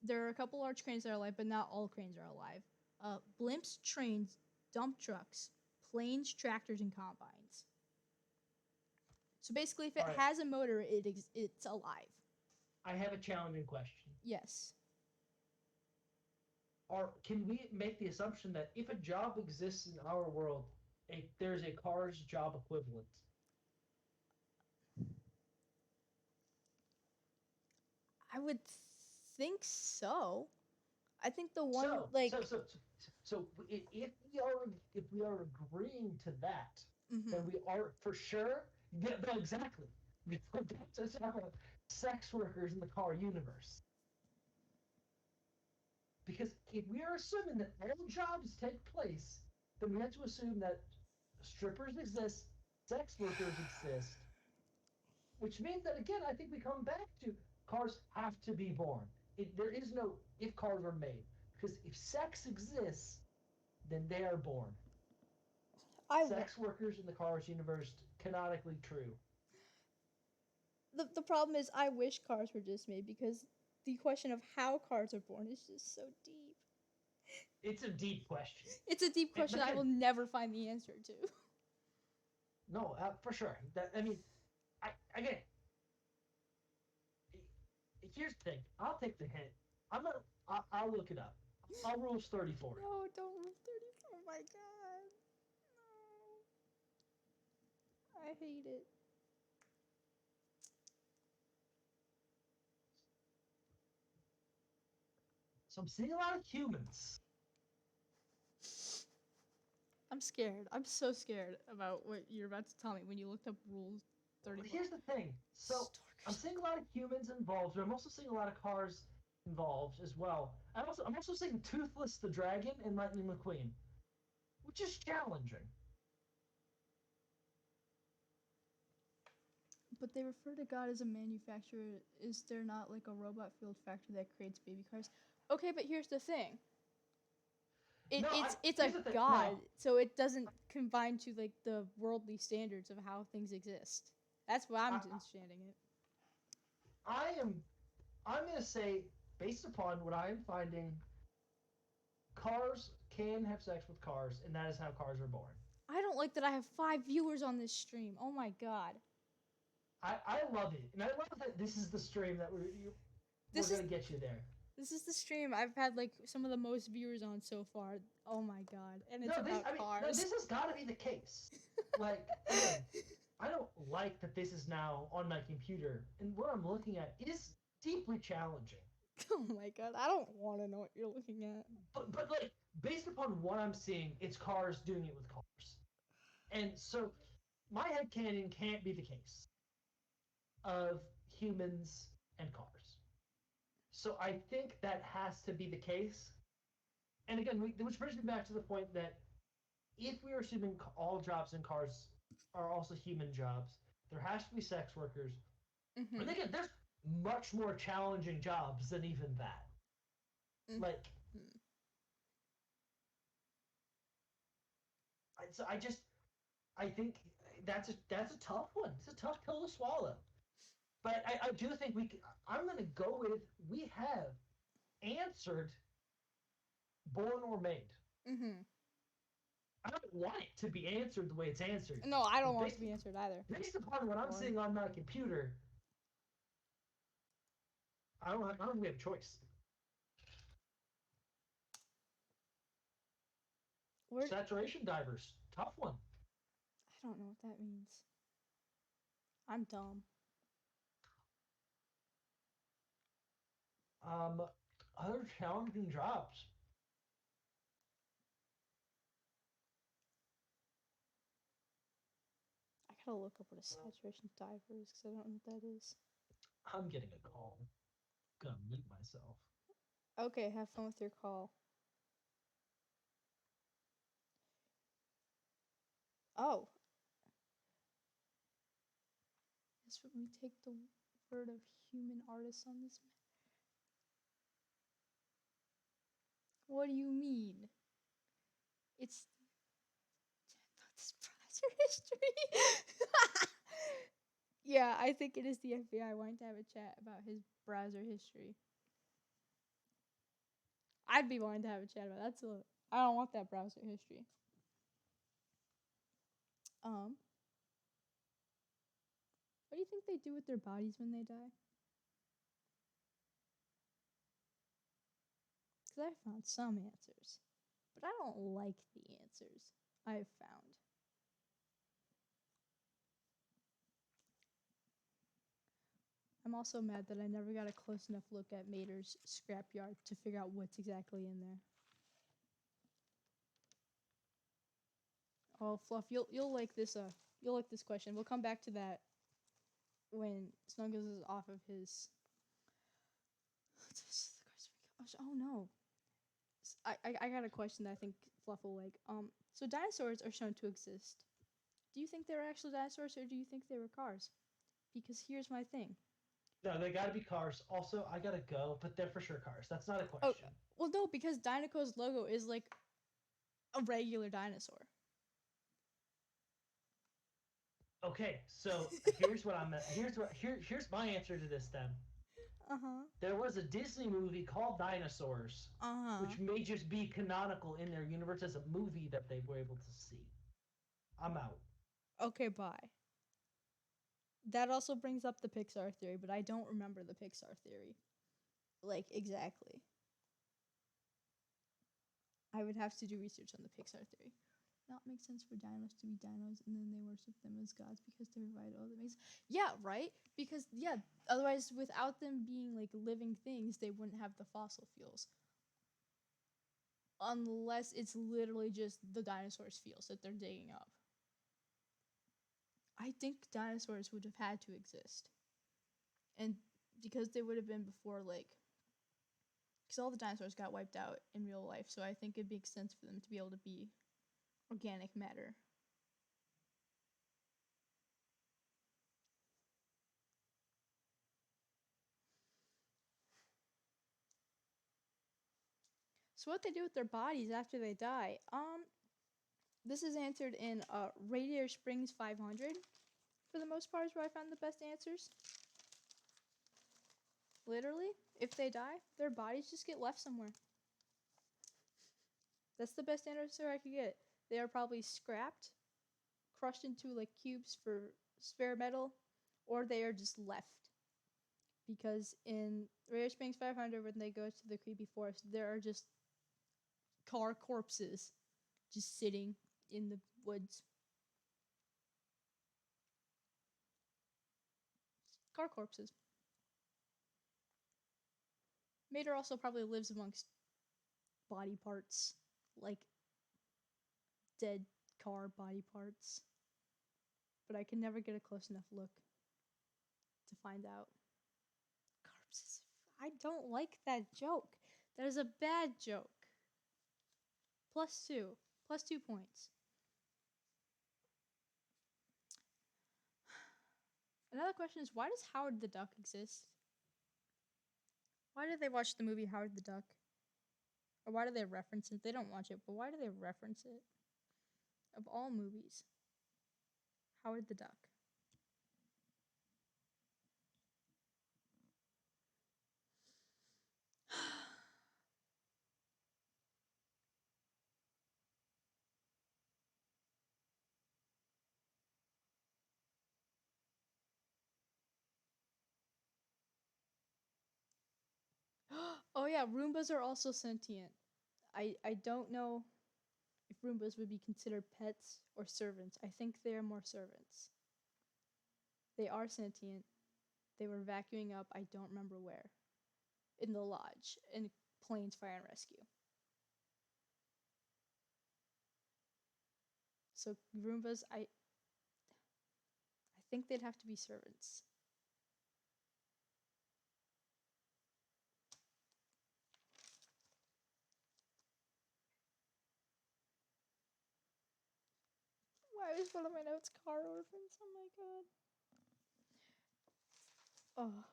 There are a couple large cranes that are alive, but not all cranes are alive. Blimps, trains, dump trucks, planes, tractors, and combines. So basically, if it All right. has a motor, it's alive. I have a challenging question. Yes. Can we make the assumption that if a job exists in our world, there's a car's job equivalent? I would think so. I think the one So, like so, so, so, so if we are agreeing to that, then mhm. we are for sure. Yeah, no, exactly. We have to talk about sex workers in the car universe. Because if we are assuming that all jobs take place, then we have to assume that strippers exist, sex workers exist, which means that again, I think we come back to cars have to be born. There is no if cars are made because if sex exists, then they are born. I wa- Sex workers in the cars universe canonically true. the problem is I wish cars were just made because the question of how cars are born is just so deep. It's a deep question. It's a deep And question I again, will never find the answer to. no, for sure. That I mean, again, here's the thing. I'll take the hint. I'm gonna. I'll look it up. I'll rules 34. No, don't rule 30. Oh my god. No. I hate it. So I'm seeing a lot of humans. I'm scared. I'm so scared about what you're about to tell me when you looked up Rule 34. Here's the thing. So I'm seeing a lot of humans involved, but I'm also seeing a lot of cars involved as well. I'm also seeing Toothless the Dragon and Lightning McQueen, which is challenging. But they refer to God as a manufacturer. Is there not like a robot filled factory that creates baby cars? Okay, but here's the thing. It, No, it's here's a the thing. god, No, so it doesn't confine to like the worldly standards of how things exist. That's what I'm I, understanding it. I am. I'm gonna say, based upon what I am finding, cars can have sex with cars, and that is how cars are born. I don't like that I have 5 viewers on this stream. Oh my god. I love it, and I love that this is the stream that we're This is gonna get you there. this is the stream I've had like some of the most viewers on so far. Oh my god. And it's about cars. No, this has got to be the case. Like, again, I don't like that this is now on my computer, and what I'm looking at, it is deeply challenging. Oh my god. I don't want to know what you're looking at. But like, based upon what I'm seeing, it's cars doing it with cars, and so my headcanon can't be the case of humans and cars. So I think that has to be the case. And again, which brings me back to the point that if we are assuming all jobs in cars are also human jobs, there has to be sex workers. Mm-hmm. And again, there's much more challenging jobs than even that. Mm-hmm. Like, so I think that's a tough one. It's a tough pill to swallow. But I do think I'm going to go with we have answered born or made. Mm-hmm. I don't want it to be answered the way it's answered. No, I don't But want it to be answered either. Based upon what I'm Born. seeing on my computer, I don't think we have a choice. Saturation divers, tough one. I don't know what that means. I'm dumb. Other challenging jobs. I gotta look up what a saturation diver is because I don't know what that is. I'm getting a call. I'm gonna mute myself. Okay, have fun with your call. Oh. That's when we take the word of human artists on this. What do you mean? It's this browser history. Yeah, I think it is the FBI wanting to have a chat about his browser history. I'd be wanting to have a chat about that. I don't want that browser history. What do you think they do with their bodies when they die? Because I found some answers, but I don't like the answers I've found. I'm also mad that I never got a close enough look at Mater's scrapyard to figure out what's exactly in there. Oh, Fluff, you'll like this. You'll like this question. We'll come back to that when Snuggles is off of his. Oh no. I got a question that I think Fluff will like. So dinosaurs are shown to exist. Do you think they were actual dinosaurs or do you think they were cars? Because here's my thing. No, they gotta be cars. Also, I gotta go, but they're for sure cars. That's not a question. Oh, well, no, because Dynaco's logo is like a regular dinosaur. Okay, so here's what I'm. Here's my answer to this then. There was a Disney movie called Dinosaurs, which may just be canonical in their universe as a movie that they were able to see. I'm out. Okay, bye. That also brings up the Pixar theory, but I don't remember the Pixar theory. Like, exactly. I would have to do research on the Pixar theory. Not make sense for dinos to be dinos and then they worship them as gods because they're vital. That makes yeah, right? Because yeah, otherwise without them being like living things, they wouldn't have the fossil fuels. Unless it's literally just the dinosaurs' fuels that they're digging up. I think dinosaurs would have had to exist. And because they would have been before like because all the dinosaurs got wiped out in real life, so I think it makes sense for them to be able to be organic matter. So what they do with their bodies after they die? This is answered in Radiator Springs 500. For the most part, is where I found the best answers. Literally, if they die, their bodies just get left somewhere. That's the best answer I could get. They are probably scrapped, crushed into like cubes for spare metal, or they are just left. Because in Radiator Springs 500, when they go to the creepy forest, there are just car corpses just sitting in the woods. Car corpses. Mater also probably lives amongst body parts, like dead car body parts. But I can never get a close enough look to find out. Corpses. I don't like that joke. That is a bad joke. +2. +2 points. Another question is, why does Howard the Duck exist? Why did they watch the movie Howard the Duck? Or why do they reference it? They don't watch it, but why do they reference it? Of all movies, Howard the Duck. Oh yeah, Roombas are also sentient. I don't know if Roombas would be considered pets or servants. I think they are more servants. They are sentient. They were vacuuming up, I don't remember where. In the lodge, in Planes Fire and Rescue. So Roombas, I think they'd have to be servants. Why is one of my notes car orphans? Oh my god. Oh.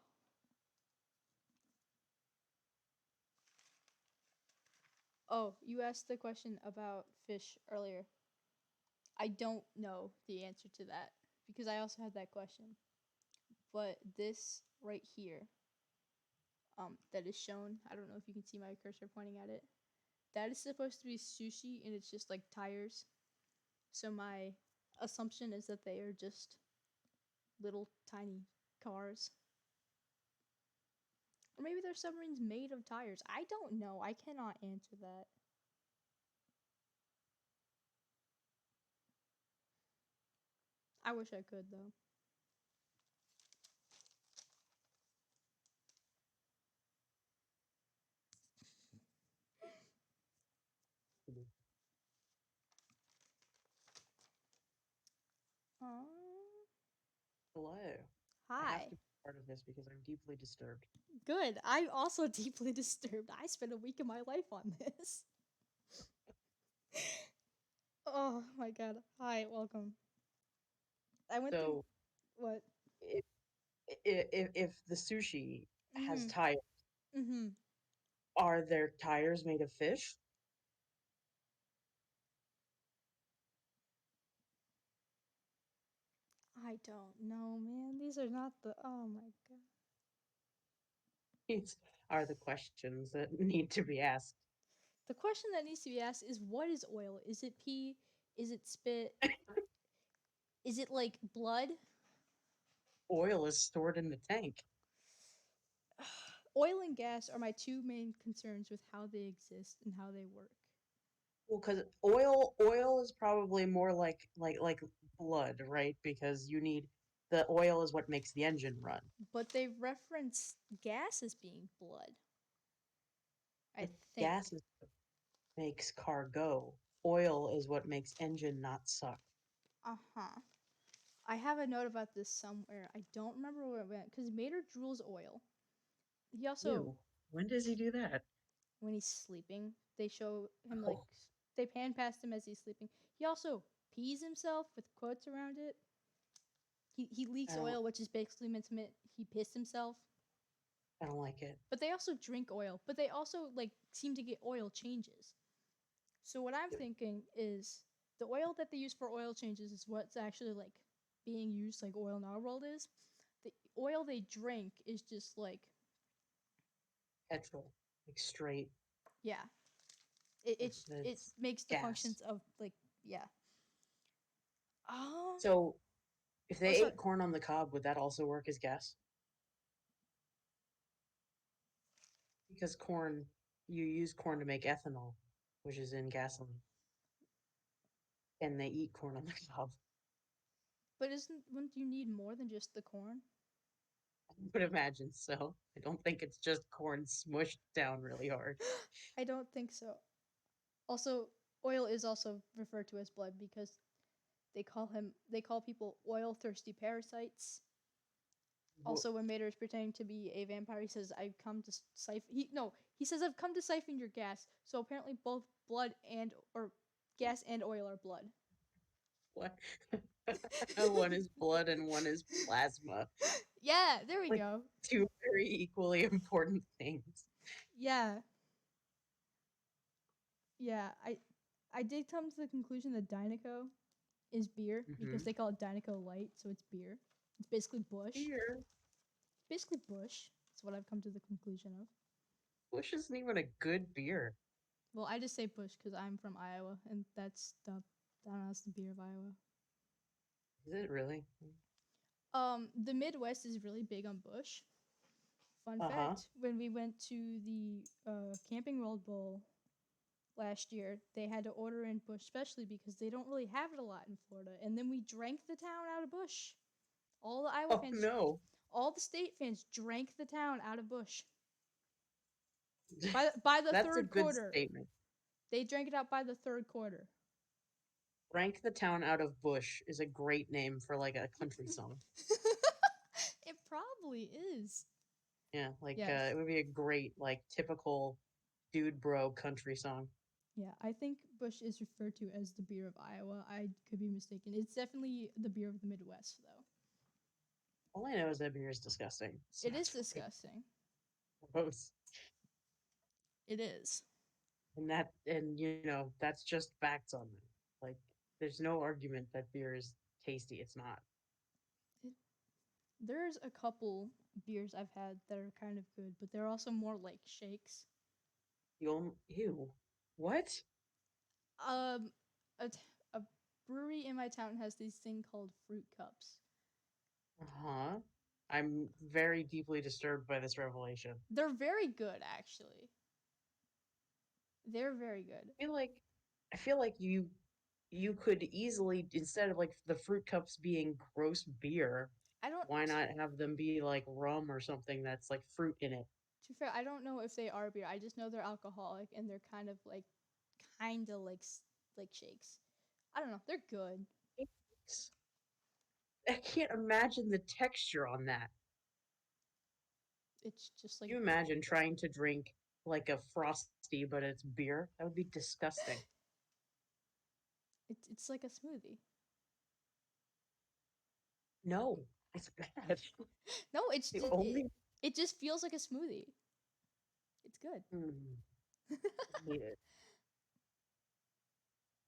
Oh, you asked the question about fish earlier. I don't know the answer to that because I also had that question. But this right here, that is shown, I don't know if you can see my cursor pointing at it. That is supposed to be sushi and it's just like tires. So my assumption is that they are just little tiny cars. Or maybe they're submarines made of tires. I don't know. I cannot answer that. I wish I could though. Hello. I have Hi. to be part of this because I'm deeply disturbed. Good. I'm also deeply disturbed. I spent a week of my life on this. Oh my god. Hi, welcome. I went through So, what? if if the sushi has Mhm. tires, Mhm. are there tires made of fish? I don't know, man. These are not the oh my god. These are the questions that need to be asked. The question that needs to be asked is what is oil? Is it pee? Is it spit? Is it like blood? Oil is stored in the tank. Oil and gas are my two main concerns with how they exist and how they work. Well, because oil is probably more like blood, right? Because you need the oil is what makes the engine run. But they reference gas as being blood. I But think. gas is what makes car go. Oil is what makes engine not suck. Uh-huh. I have a note about this somewhere. I don't remember where it went because Mater drools oil. He also, Ew. When does he do that? when he's sleeping, they show him like Oh. they pan past him as he's sleeping. He also pees himself with quotes around it. He leaks I don't oil, which is basically meant to mean he pissed himself. I don't like it. But they also drink oil. But they also like seem to get oil changes. So what I'm Yep. thinking is the oil that they use for oil changes is what's actually like being used like oil in our world is. The oil they drink is just like Petrol, like straight. yeah. It It's makes the gas. functions of like yeah. Um So if oh they sorry. ate corn on the cob, would that also work as gas? Because corn, you use corn to make ethanol, which is in gasoline, and they eat corn on the cob. But wouldn't you need more than just the corn? I would imagine so. I don't think it's just corn smushed down really hard. I don't think so. Also, oil is also referred to as blood because they call people oil thirsty parasites. Wh- Also, when Mater is pretending to be a vampire, he says, "I've come to siphon." He says, "I've come to siphon your gas." So apparently, both blood and or gas and oil are blood. What? One is blood and one is plasma. Yeah, there we Like go. two very equally important things. Yeah, yeah. I did come to the conclusion that Dinoco is beer because Mm-hmm. they call it Dinoco Light, so it's beer. It's basically Bush. Beer. Basically Bush. That's what I've come to the conclusion of. Bush isn't even a good beer. Well, I just say Bush because I'm from Iowa, and that's the I don't know, that's the beer of Iowa. Is it really? The Midwest is really big on Bush. Fun Uh-huh. fact: when we went to the Camping World Bowl last year, they had to order in Bush specially because they don't really have it a lot in Florida. And then we drank the town out of Bush. All the Iowa Oh fans, no. all the state fans drank the town out of Bush. By the That's a third good quarter, statement. they drank it out by the third quarter. Rank the town out of Bush is a great name for like a country song. It probably is. Yeah, like Yes. it would be a great, like typical dude bro country song. Yeah, I think Bush is referred to as the beer of Iowa. I could be mistaken. It's definitely the beer of the Midwest, though. All I know is that beer is disgusting. So It is that's really disgusting. gross. It is. And you know, that's just facts on that. Like there's no argument that beer is tasty. It's not. It, there's a couple beers I've had that are kind of good, but they're also more like shakes. The only ew. What? Um, a brewery in my town has this thing called fruit cups. Uh-huh. I'm very deeply disturbed by this revelation. They're very good, actually. They're very good. I feel like you could easily, instead of like the fruit cups being gross beer, I don't. why not have them be like rum or something that's like fruit in it? To be fair, I don't know if they are beer. I just know they're alcoholic and they're kind of like shakes. I don't know. They're good. It's- I can't imagine the texture on that. It's just like Can you imagine trying to drink like a frosty, but it's beer? That would be disgusting. it's like a smoothie. No, it's bad. No, it's The just only it just feels like a smoothie. It's good. I hate it.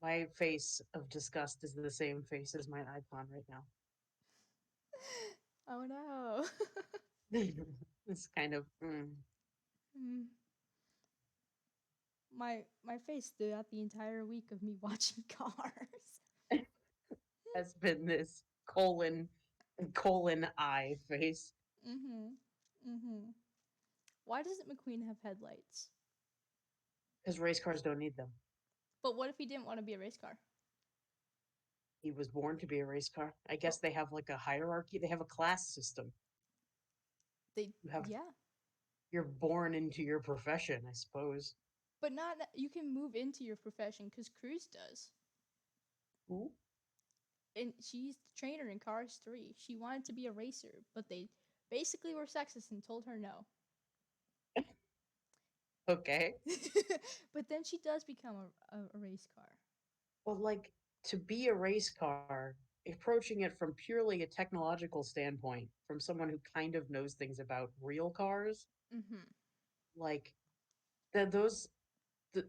My face of disgust is the same face as my icon right now. Oh no. It's kind of Mm. My face throughout the entire week of me watching Cars. has been this colon eye face. Mhm. Mhm. Why doesn't McQueen have headlights? Because race cars don't need them. But what if he didn't want to be a race car? He was born to be a race car. I guess Oh, they have like a hierarchy. They have a class system. they You have yeah. you're born into your profession, I suppose. But not you can move into your profession cuz Cruz does. Ooh. And she's the trainer in Cars 3. She wanted to be a racer, but they basically were sexist and told her no. Okay. But then she does become a race car. Well, like to be a race car, approaching it from purely a technological standpoint, from someone who kind of knows things about real cars, Mm-hmm. Like that those the,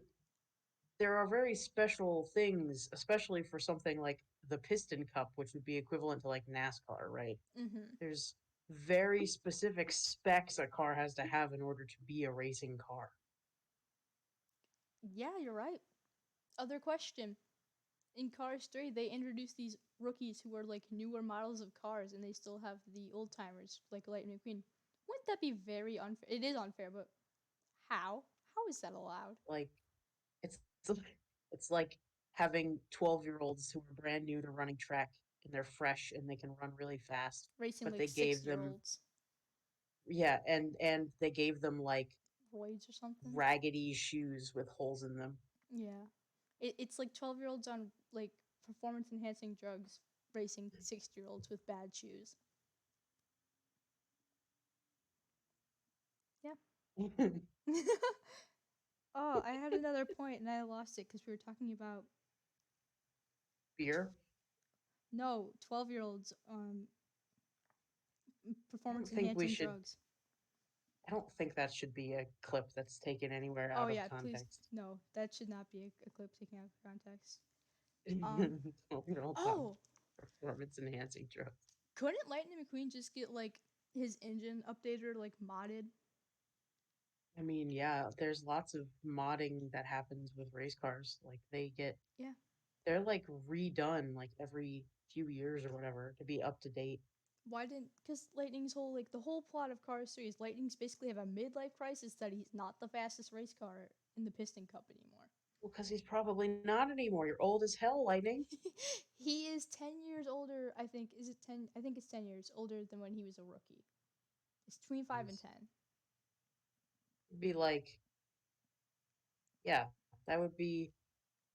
there are very special things, especially for something like the Piston Cup, which would be equivalent to like NASCAR, right? Mm-hmm. There's very specific specs a car has to have in order to be a racing car. Yeah, you're right. Other question. In Cars 3, they introduced these rookies who are like newer models of cars and they still have the old timers like Lightning McQueen. Wouldn't that be very unfair? It is unfair, but how? How is that allowed? Like it's it's like having 12-year-olds who are brand new to running track and they're fresh and they can run really fast, Racing but like they gave them, 6-year-olds. yeah, and they gave them like Voids or something? raggedy shoes with holes in them. Yeah. It's like 12-year-olds on like performance enhancing drugs racing 60-year-olds with bad shoes. Yeah. Oh, I had another point and I lost it because we were talking about Beer. no 12-year-olds I performance don't think we enhancing should. drugs. I don't think that should be a clip that's taken anywhere Oh out of yeah, please context. no, that should not be a clip taken out of context. Um. 12-year-olds on Oh, performance enhancing drugs. couldn't Lightning McQueen just get like his engine updated or like modded? I mean, yeah, there's lots of modding that happens with race cars. Like Yeah. they're like redone like every few years or whatever to be up to date. Why didn't? Because Lightning's whole like the whole plot of Cars 3 is Lightning's basically have a midlife crisis that he's not the fastest race car in the Piston Cup anymore. Well, because he's probably not anymore. You're old as hell, Lightning. He is 10 years older. I think is it 10? I think it's 10 years older than when he was a rookie. It's between 5 and 10. Be like, yeah, that would be,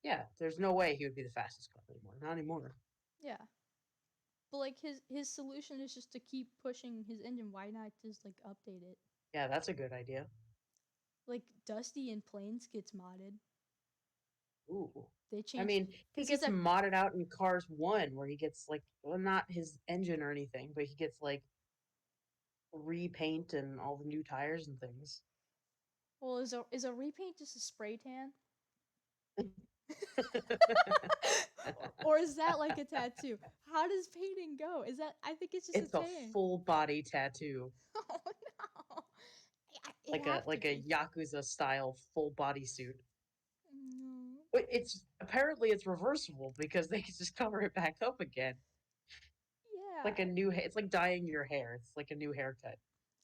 yeah. There's no way he would be the fastest car anymore. Not anymore. Yeah. But like his solution is just to keep pushing his engine. Why not just like update it? Yeah, that's a good idea. Like Dusty in Planes gets modded. Ooh. They I changed mean, he because he's gets a modded out in Cars 1, where he gets like, well, not his engine or anything, but he gets like repaint and all the new tires and things. well is a repaint just a spray tan? Or is that like a tattoo? How does painting go? Is that I think it's just a It's a tan. full body tattoo, Oh no. It have to like a be. Yakuza style full body suit. No. But it's apparently it's reversible because they can just cover it back up again. Like a Yeah. new it's like dyeing your hair. It's like a new haircut.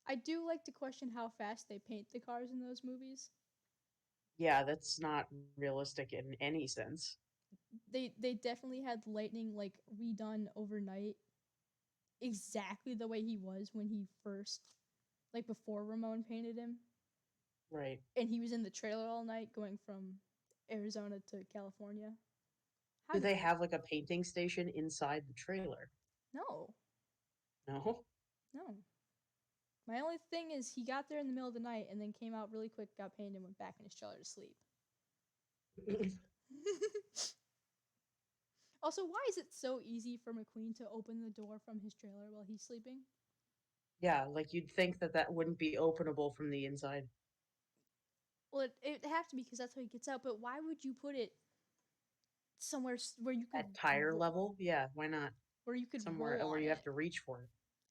I do like to question how fast they paint the cars in those movies. Yeah, that's not realistic in any sense. They definitely had Lightning like redone overnight exactly the way he was when he first like before Ramon painted him. Right. And he was in the trailer all night going from Arizona to California. How Do did they that? have like a painting station inside the trailer? No. No. No. My only thing is he got there in the middle of the night and then came out really quick, got painted, and went back in his trailer to sleep. Also, why is it so easy for McQueen to open the door from his trailer while he's sleeping? Yeah, like you'd think that that wouldn't be openable from the inside. Well, it'd have to be because that's how he gets out. But why would you put it somewhere where you could At tire level, yeah, why not? where you could Somewhere roll where on you have it? to reach for it.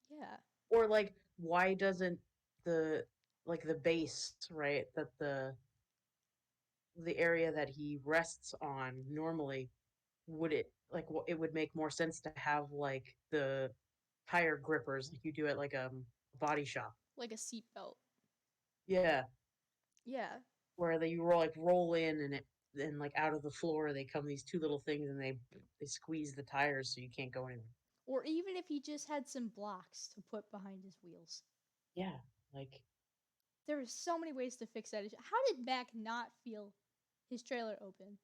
Yeah. Or like why doesn't the like the base, right? That the area that he rests on normally would it like it would make more sense to have like the tire grippers like you do at like a body shop. Like a seat belt. Yeah, Yeah. where they you roll like roll in and it and like out of the floor they come these two little things and they squeeze the tires so you can't go anywhere. Or even if he just had some blocks to put behind his wheels. Yeah, like There are so many ways to fix that issue. How did Mac not feel his trailer open?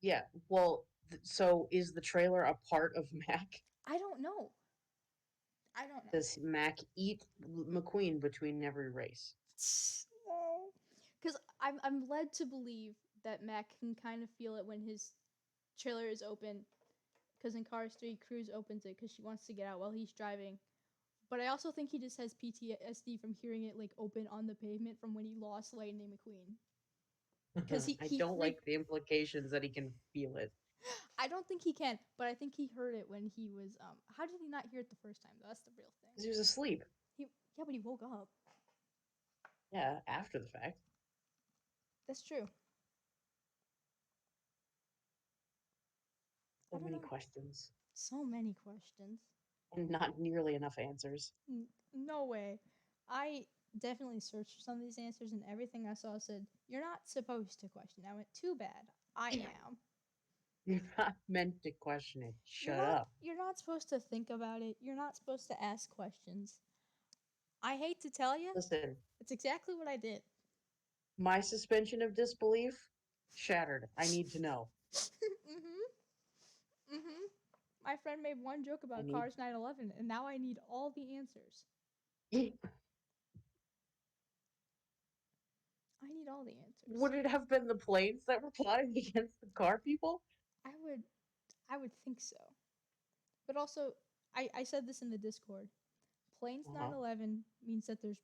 yeah. Well, so is the trailer a part of Mac? I don't know. I don't know. Does Mac eat McQueen between every race? No. Because I'm led to believe that Mac can kind of feel it when his trailer is open. Because in Cars 3, Cruz opens it because she wants to get out while he's driving. But I also think he just has PTSD from hearing it like open on the pavement from when he lost Lightning McQueen. Because I he don't like freaked. the implications that he can feel it. I don't think he can, but I think he heard it when he was. How did he not hear it the first time? That's the real thing. Because he was asleep. Yeah, but he woke up. Yeah, after the fact. That's true. I So don't many know. questions. So many questions. And not nearly enough answers. No way. I definitely searched for some of these answers, and everything I saw said, you're not supposed to question. I went, too bad. I am. You're not meant to question it. You're Shut not up. you're not supposed to think about it. You're not supposed to ask questions. I hate to tell you, Listen, it's exactly what I did. my suspension of disbelief shattered. I need to know. My friend made one joke I about need. Cars 911, and now I need all the answers. I need all the answers. Would it have been the planes that were plotting against the car people? I would think so. But also, I said this in the Discord. Planes Uh-huh. 911 means that there's,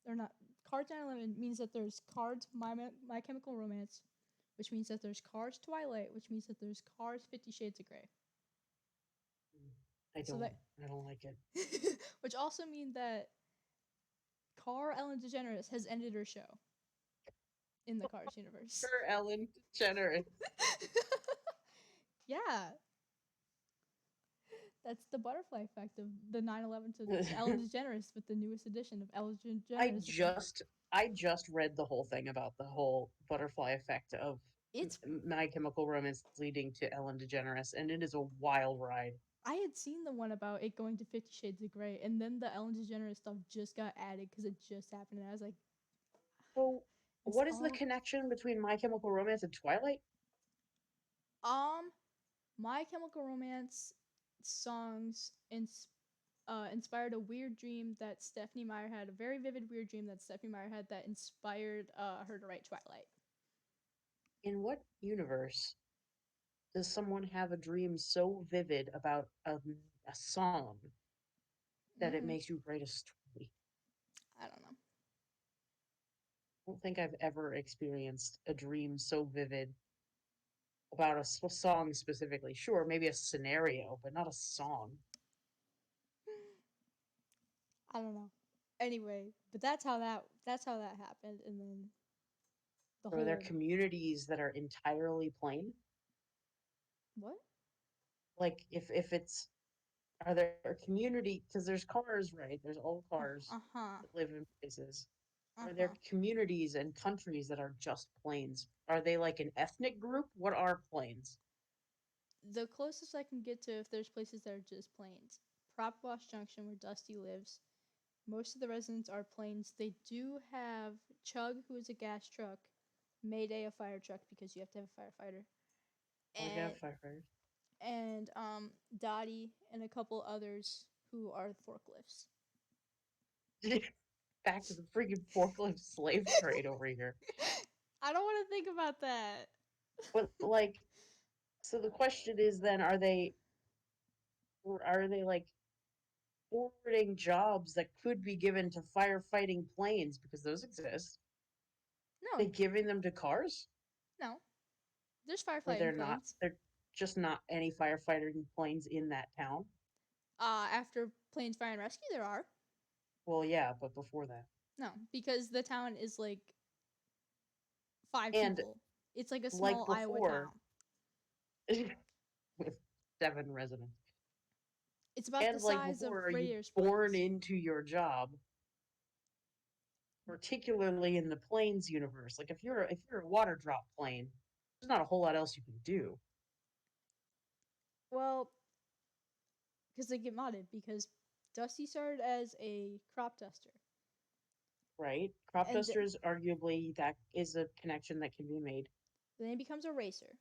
or not, Cars 911 means that there's Cars My Chemical Romance, which means that there's Cars Twilight, which means that there's Cars 50 Shades of Grey. I So don't. that- I don't like it. which also means that Ellen DeGeneres has ended her show in the Cars universe. For Ellen DeGeneres. Yeah. That's the butterfly effect of the 9/11 to Ellen DeGeneres with the newest edition of Ellen DeGeneres. I just read the whole thing about the whole butterfly effect of It's My Chemical Romance leading to Ellen DeGeneres, and it is a wild ride. I had seen the one about it going to 50 Shades of Grey, and then the Ellen DeGeneres stuff just got added because it just happened, and I was like, So, it's what is the all- connection between My Chemical Romance and Twilight? My Chemical Romance songs inspired a weird dream that Stephanie Meyer had, a very vivid weird dream that Stephanie Meyer had that inspired her to write Twilight. In what universe does someone have a dream so vivid about a song that it makes you write a story? I don't know. I don't think I've ever experienced a dream so vivid about a song specifically. Sure, maybe a scenario, but not a song. I don't know. Anyway, but that's how that happened, and then the Are there whole communities that are entirely plain? what? Like, if it's are there community because there's cars, right? There's all cars Uh-huh. that live in places. Are Uh-huh. there communities and countries that are just plains? Are they like an ethnic group? What are plains? The closest I can get to if there's places that are just plains. Prop Wash Junction, where Dusty lives. Most of the residents are plains. They do have Chug, who is a gas truck, Mayday, a fire truck, because you have to have a firefighter, We have firefighters. and Dottie and a couple others who are forklifts. Back to the freaking forklift slave trade over here. I don't want to think about that. But like, so the question is then, are they like forwarding jobs that could be given to firefighting planes because those exist? No, They giving them to cars? no. There's Or firefighting they're not? planes. They're just not any firefighting planes in that town? After Planes Fire and Rescue, there are. Well, yeah, but before that. No, because the town is like 5 And people. It's like a like small Iowa before, town. with 7 residents. It's about And the like size of before, are you Radiator Springs. born into your job? Particularly in the planes universe. Like if you're a water drop plane, there's not a whole lot else you can do. Well, because they get modded. Because Dusty started as a crop duster. Right? Crop And dusters, arguably, that is a connection that can be made. Then he becomes a racer.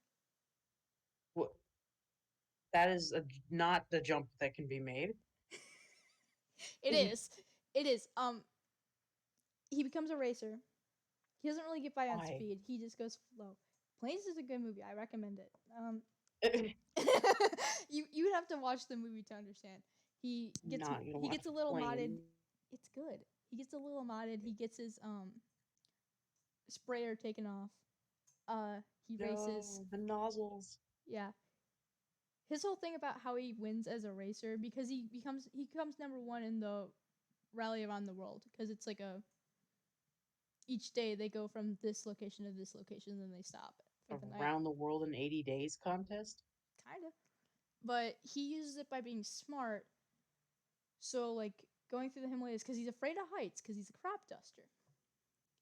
That is not the jump that can be made. It is. It is. He becomes a racer. He doesn't really get by on Why? speed. He just goes slow. Planes is a good movie. I recommend it. You would have to watch the movie to understand. He gets Not gonna he watch gets a little modded. planes. It's good. He gets a little modded. He gets his sprayer taken off. He races. No, the nozzles. Yeah. His whole thing about how he wins as a racer because he comes number 1 in the rally around the world because it's like a each day they go from this location to this location and then they stop for the night. Around the world in 80 days contest. Kind of. But he uses it by being smart. So like going through the Himalayas because he's afraid of heights because he's a crop duster.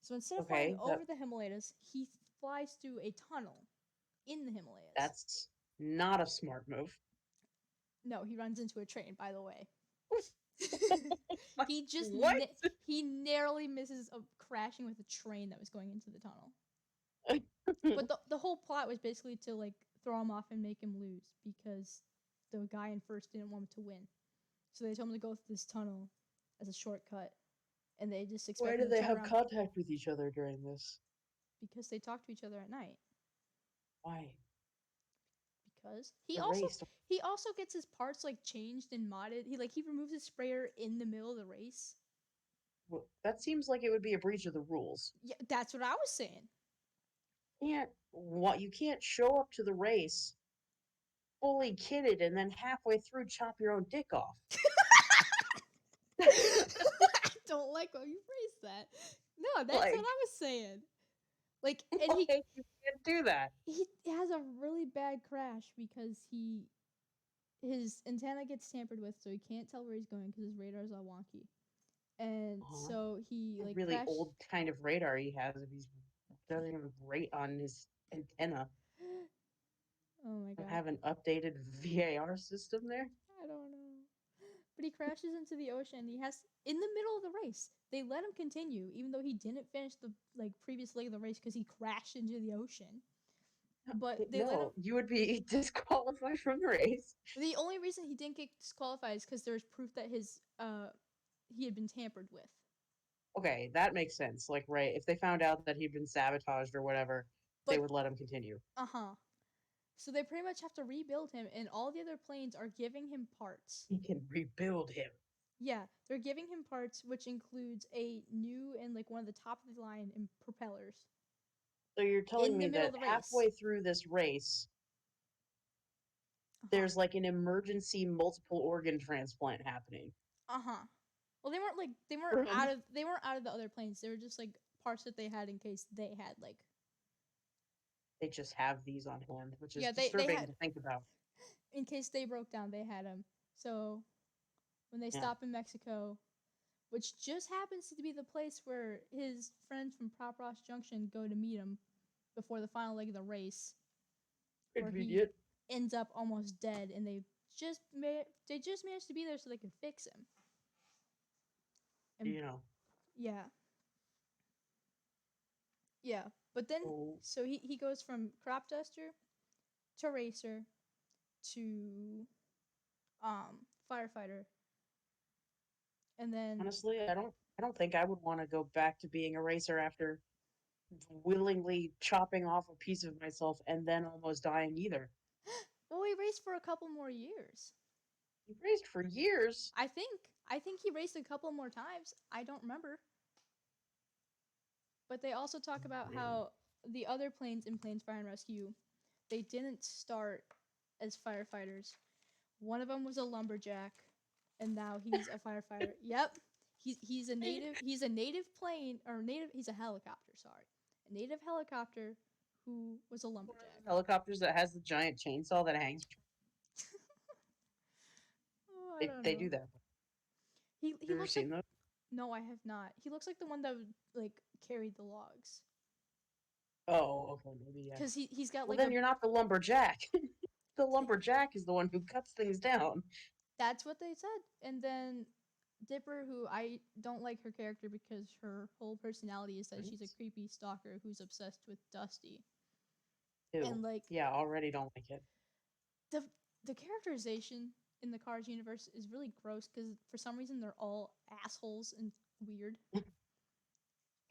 So instead of flying Okay, over the Himalayas, he flies through a tunnel in the Himalayas. that's not a smart move. No, he runs into a train, by the way. he just What? he narrowly misses crashing with a train that was going into the tunnel. But the whole plot was basically to like throw him off and make him lose because the guy in first didn't want him to win. So they told him to go through this tunnel as a shortcut, and they just expect Why him do to they turn have around contact with each other during this? because they talk to each other at night. Why? Because The race. he also gets his parts like changed and modded. He removes his sprayer in the middle of the race. Well, that seems like it would be a breach of the rules. Yeah, that's what I was saying. You can't show up to the race fully kitted and then halfway through chop your own dick off. I don't like how you phrased that. No, that's Like- what I was saying. Like, and you can't do that. he has a really bad crash because his antenna gets tampered with, so he can't tell where he's going because his radar's all wonky. And so he like really crashed. old kind of radar he has if he's doesn't even rate on his antenna. Oh my god. Have an updated VAR system there. I don't know. But he crashes into the ocean. He has in the middle of the race. They let him continue, even though he didn't finish the like previous leg of the race because he crashed into the ocean. But they let him. You would be disqualified from the race. The only reason he didn't get disqualified is because there was proof that his he had been tampered with. Okay, that makes sense. Like, right, if they found out that he'd been sabotaged or whatever, they would let him continue. So they pretty much have to rebuild him, and all the other planes are giving him parts. He can rebuild him. Yeah, they're giving him parts, which includes a new and like one of the top of the line and propellers. So you're telling In me the middle that of the race. halfway through this race, there's like an emergency multiple organ transplant happening. Well, they weren't out of the other planes. They were just like parts that they had in case they had like. They just have these on hand, which is they disturbing had, to think about. In case they broke down, they had them. So when they stop in Mexico, which just happens to be the place where his friends from Prop Ross Junction go to meet him before the final leg of the race, where he ends up almost dead, and they just managed to be there so they could fix him. And, yeah, but then so he goes from crop duster to racer to firefighter, and then honestly, I don't think I would want to go back to being a racer after willingly chopping off a piece of myself and then almost dying either. Well, he raced for a couple more years. He raced for years? I think he raced a couple more times. I don't remember. But they also talk about how the other planes in Planes Fire and Rescue, they didn't start as firefighters. One of them was a lumberjack, and now he's a firefighter. Yep. He's a native plane or native he's a helicopter, sorry. A native helicopter who was a lumberjack. Helicopters that has the giant chainsaw that hangs. They do that. He you ever looks seen like, those? No, I have not. He looks like the one that would like carry the logs. Oh, okay, maybe yeah. Because he's got like. Well, then you're not the lumberjack. The lumberjack is the one who cuts things down. That's what they said, and then Dipper, who I don't like her character because her whole personality is that she's a creepy stalker who's obsessed with Dusty. Ew. And like, yeah, already don't like it. The characterization in the Cars universe is really gross because for some reason they're all assholes and weird.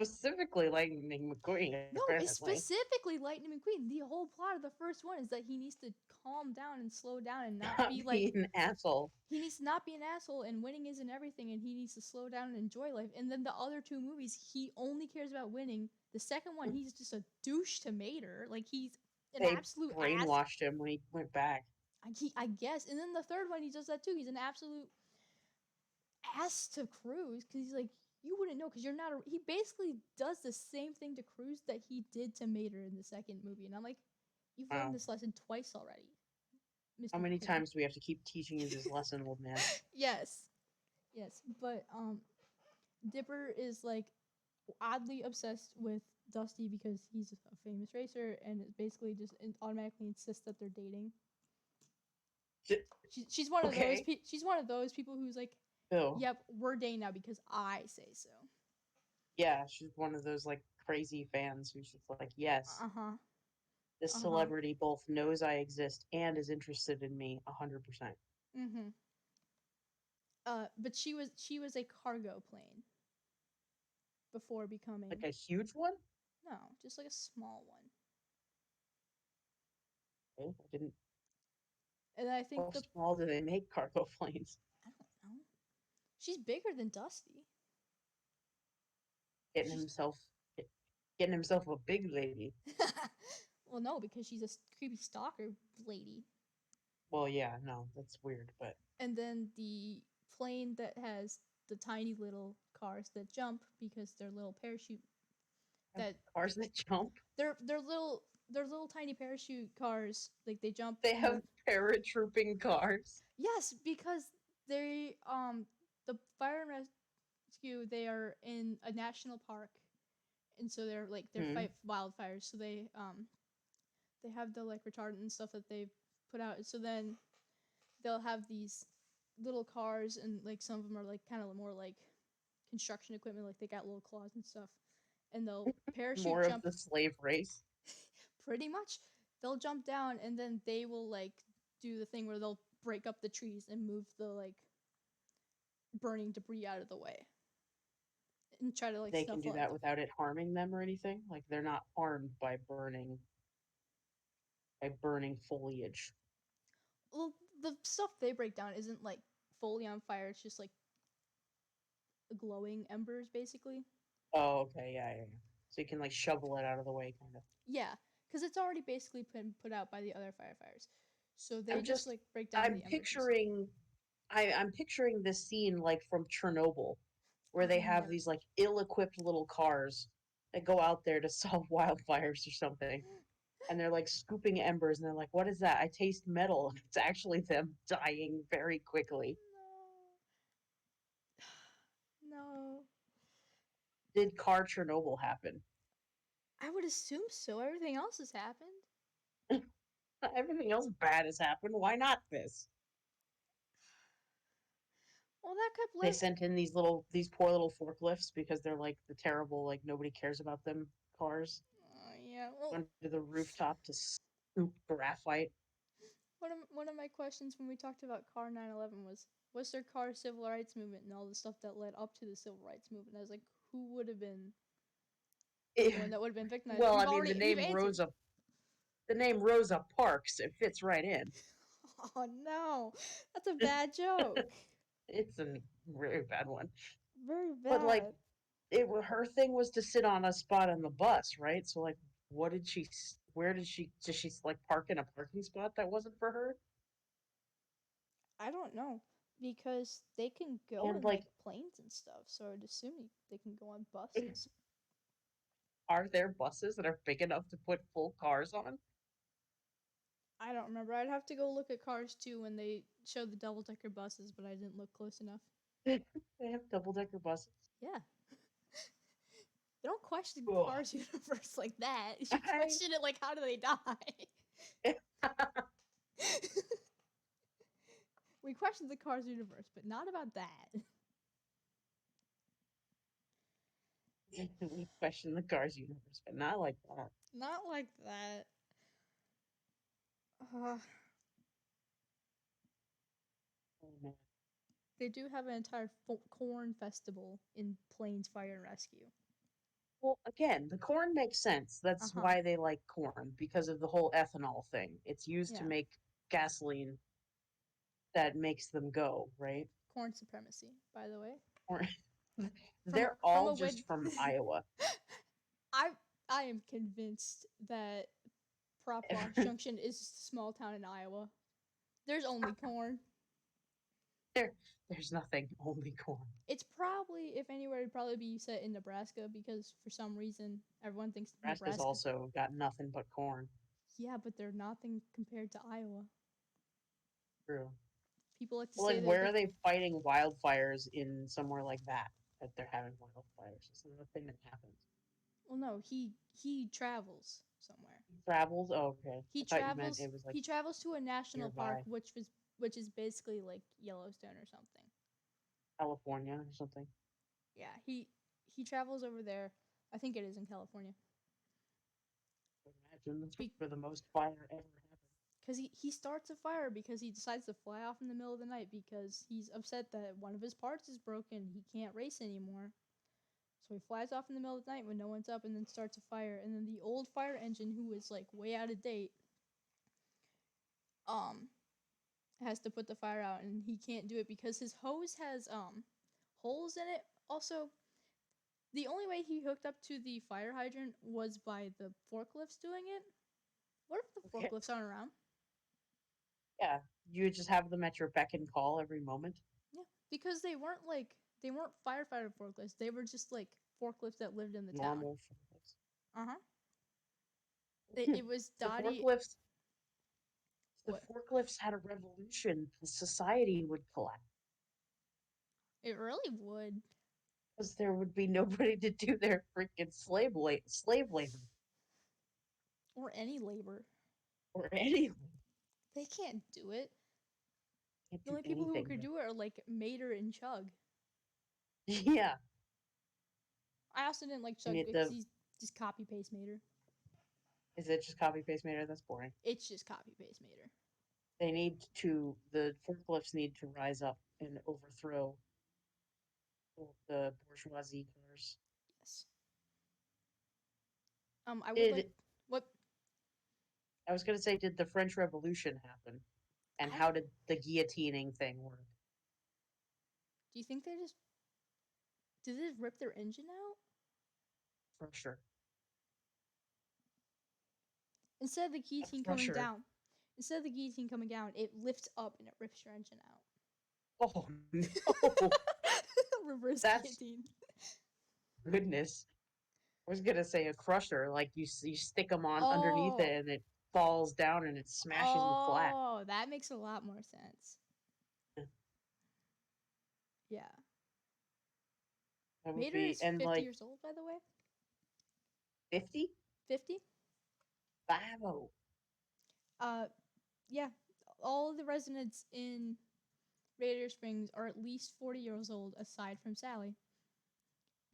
Specifically Lightning McQueen. No, it's specifically Lightning McQueen. The whole plot of the first one is that he needs to calm down and slow down and not Not be be like an asshole. he needs to not be an asshole, and winning isn't everything, and he needs to slow down and enjoy life. And then the other two movies, he only cares about winning. The second one, he's just a douche to Mater. Like, he's an They absolute ass. brainwashed him when he went back. I guess. And then the third one, he does that too. He's an absolute ass to Cruz because he's like, you wouldn't know because you're not. He basically does the same thing to Cruz that he did to Mater in the second movie. And I'm like, you've Wow. learned this lesson twice already. Mr. How many Cruz. times do we have to keep teaching you this lesson, old man? Yes. Yes. But Dipper is like oddly obsessed with Dusty because he's a famous racer and it basically just automatically insists that they're dating. She's one of Okay. those she's one of those people who's like, Ew. yep, we're dating now because I say so. Yeah, she's one of those like crazy fans who's just like, yes, this celebrity both knows I exist and is interested in me 100%. Mm-hmm. But she was a cargo plane before becoming Like a huge one? no, just like a small one. Okay, I didn't. And I think How small do they make cargo planes? I don't know. She's bigger than Dusty. Getting himself a big lady. Well, no, because she's a creepy stalker lady. Well, yeah, no, that's weird, but And then the plane that has the tiny little cars that jump because they're little parachute. That cars that jump. They're little tiny parachute cars. Like they jump. They have paratrooping cars. Yes, because they the fire and rescue, they are in a national park, and so they're fight wildfires. So they have the like retardant and stuff that they've put out. So then they'll have these little cars, and like some of them are like kind of more like construction equipment, like they got little claws and stuff, and they'll parachute More jump. of the slave race. Pretty much, they'll jump down, and then they will like do the thing where they'll break up the trees and move the like burning debris out of the way, and try to like They can do snuffle that out without it harming them or anything. Like they're not harmed by burning foliage. Well, the stuff they break down isn't like fully on fire. It's just like glowing embers, basically. Oh, okay, yeah. So you can like shovel it out of the way, kind of. Yeah, because it's already basically been put out by the other firefighters, so they I'm just like break down the embers. I'm picturing this scene like from Chernobyl, where they have never. these like ill-equipped little cars that go out there to solve wildfires or something. And they're like scooping embers, and they're like, "What is that? I taste metal." It's actually them dying very quickly. No. Did Car Chernobyl happen? I would assume so. Everything else has happened. Everything else bad has happened. Why not this? Well, that could They sent in these poor little forklifts because they're like the terrible, like nobody cares about them cars. Yeah. Well, Onto the rooftop to scoop graphite. One of my questions when we talked about Car 9/11 was there car civil rights movement and all the stuff that led up to the civil rights movement? I was like, who would have been the one that would have been victimized? Well, I mean, the name Rosa Parks, it fits right in. Oh no, that's a bad joke. It's a very bad one. Very bad. But like, her thing was to sit on a spot on the bus, right? So like, did she like park in a parking spot that wasn't for her? I don't know, because they can go And in like planes and stuff, so I'd assume they can go on buses. Are there buses that are big enough to put full cars on? I don't remember. I'd have to go look at Cars 2 when they showed the double-decker buses, but I didn't look close enough. They have double-decker buses. Yeah. They don't question Cars universe like that. You question it like, how do they die? We question the Cars universe, but not about that. We question the Cars universe, but not like that. Not like that. They do have an entire corn festival in Plains Fire and Rescue. Well, again, the corn makes sense. That's why they like corn, because of the whole ethanol thing. It's used to make gasoline that makes them go, right? Corn supremacy, by the way. Or From they're from all a win. just from Iowa. I am convinced that Prop Rock Junction is a small town in Iowa. There's only corn. There's nothing, only corn. It's probably, if anywhere, it'd probably be set in Nebraska because for some reason everyone thinks Nebraska's Nebraska. also got nothing but corn. Yeah, but they're nothing compared to Iowa. True. People like to Well, say like, that. where are they fighting wildfires in somewhere like that? That they're having wildfires. It's not a thing that happens. Well, no, he travels somewhere. Travels? Oh, okay. He I thought you meant travels. it was like He travels to a national park, nearby. which is basically like Yellowstone or something. California or something. Yeah, he travels over there. I think it is in California. Imagine that's Be- where the most fire ever happened. Because he starts a fire because he decides to fly off in the middle of the night because he's upset that one of his parts is broken. He can't race anymore. So he flies off in the middle of the night when no one's up and then starts a fire. And then the old fire engine, who is like way out of date, has to put the fire out, and he can't do it because his hose has holes in it. Also, the only way he hooked up to the fire hydrant was by the forklifts doing it. What if the Okay. forklifts aren't around? Yeah, you would just have them at your beck and call every moment. Yeah, because they weren't firefighter forklifts. They were just like forklifts that lived in the town. Normal forklifts. Uh huh. It was The Dottie. forklifts. The What? forklifts had a revolution. The society would collapse It really would. because there would be nobody to do their freaking slave labor Or any labor. or anything. They can't do it. Can't The do only people who anything. could do it are like Mater and Chug. Yeah. I also didn't like Chug need because the- he's just copy paste Mater. Is it just copy paste Mater? That's boring. It's just copy paste Mater. The forklifts need to rise up and overthrow the bourgeoisie cars. Yes. I would like what? I was gonna say, did the French Revolution happen? And I- how did the guillotining thing work? Do you think they just did they rip their engine out For sure. instead of the guillotine For coming sure. down? Instead of the guillotine coming down, it lifts up and it rips your engine out. Oh no! Reverse That's- guillotine. Goodness. I was gonna say a crusher, like you stick them on underneath it and it falls down and it smashes you flat. Oh, that makes a lot more sense. Yeah. Yeah. That would Mater be is and 50 like years old, by the way. 50? 50? Wow. Yeah. All of the residents in Radiator Springs are at least 40 years old, aside from Sally.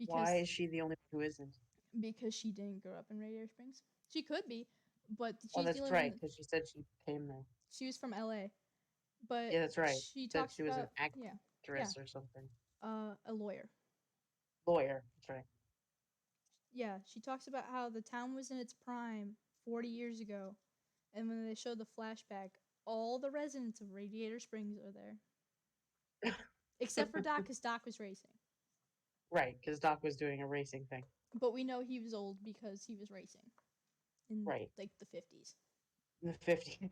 Why is she the only one who isn't? Because she didn't grow up in Radiator Springs. She could be, but she's Oh, that's the only right, one. because she said she came there. She was from LA, but Yeah, that's right. she Said talks she was about an actress or something. a lawyer. Lawyer, that's right. Yeah, she talks about how the town was in its prime 40 years ago, and when they show the flashback, all the residents of Radiator Springs are there, except for Doc, because Doc was racing. Right, because Doc was doing a racing thing. But we know he was old because he was racing in Right. like the 50s. In the 50s.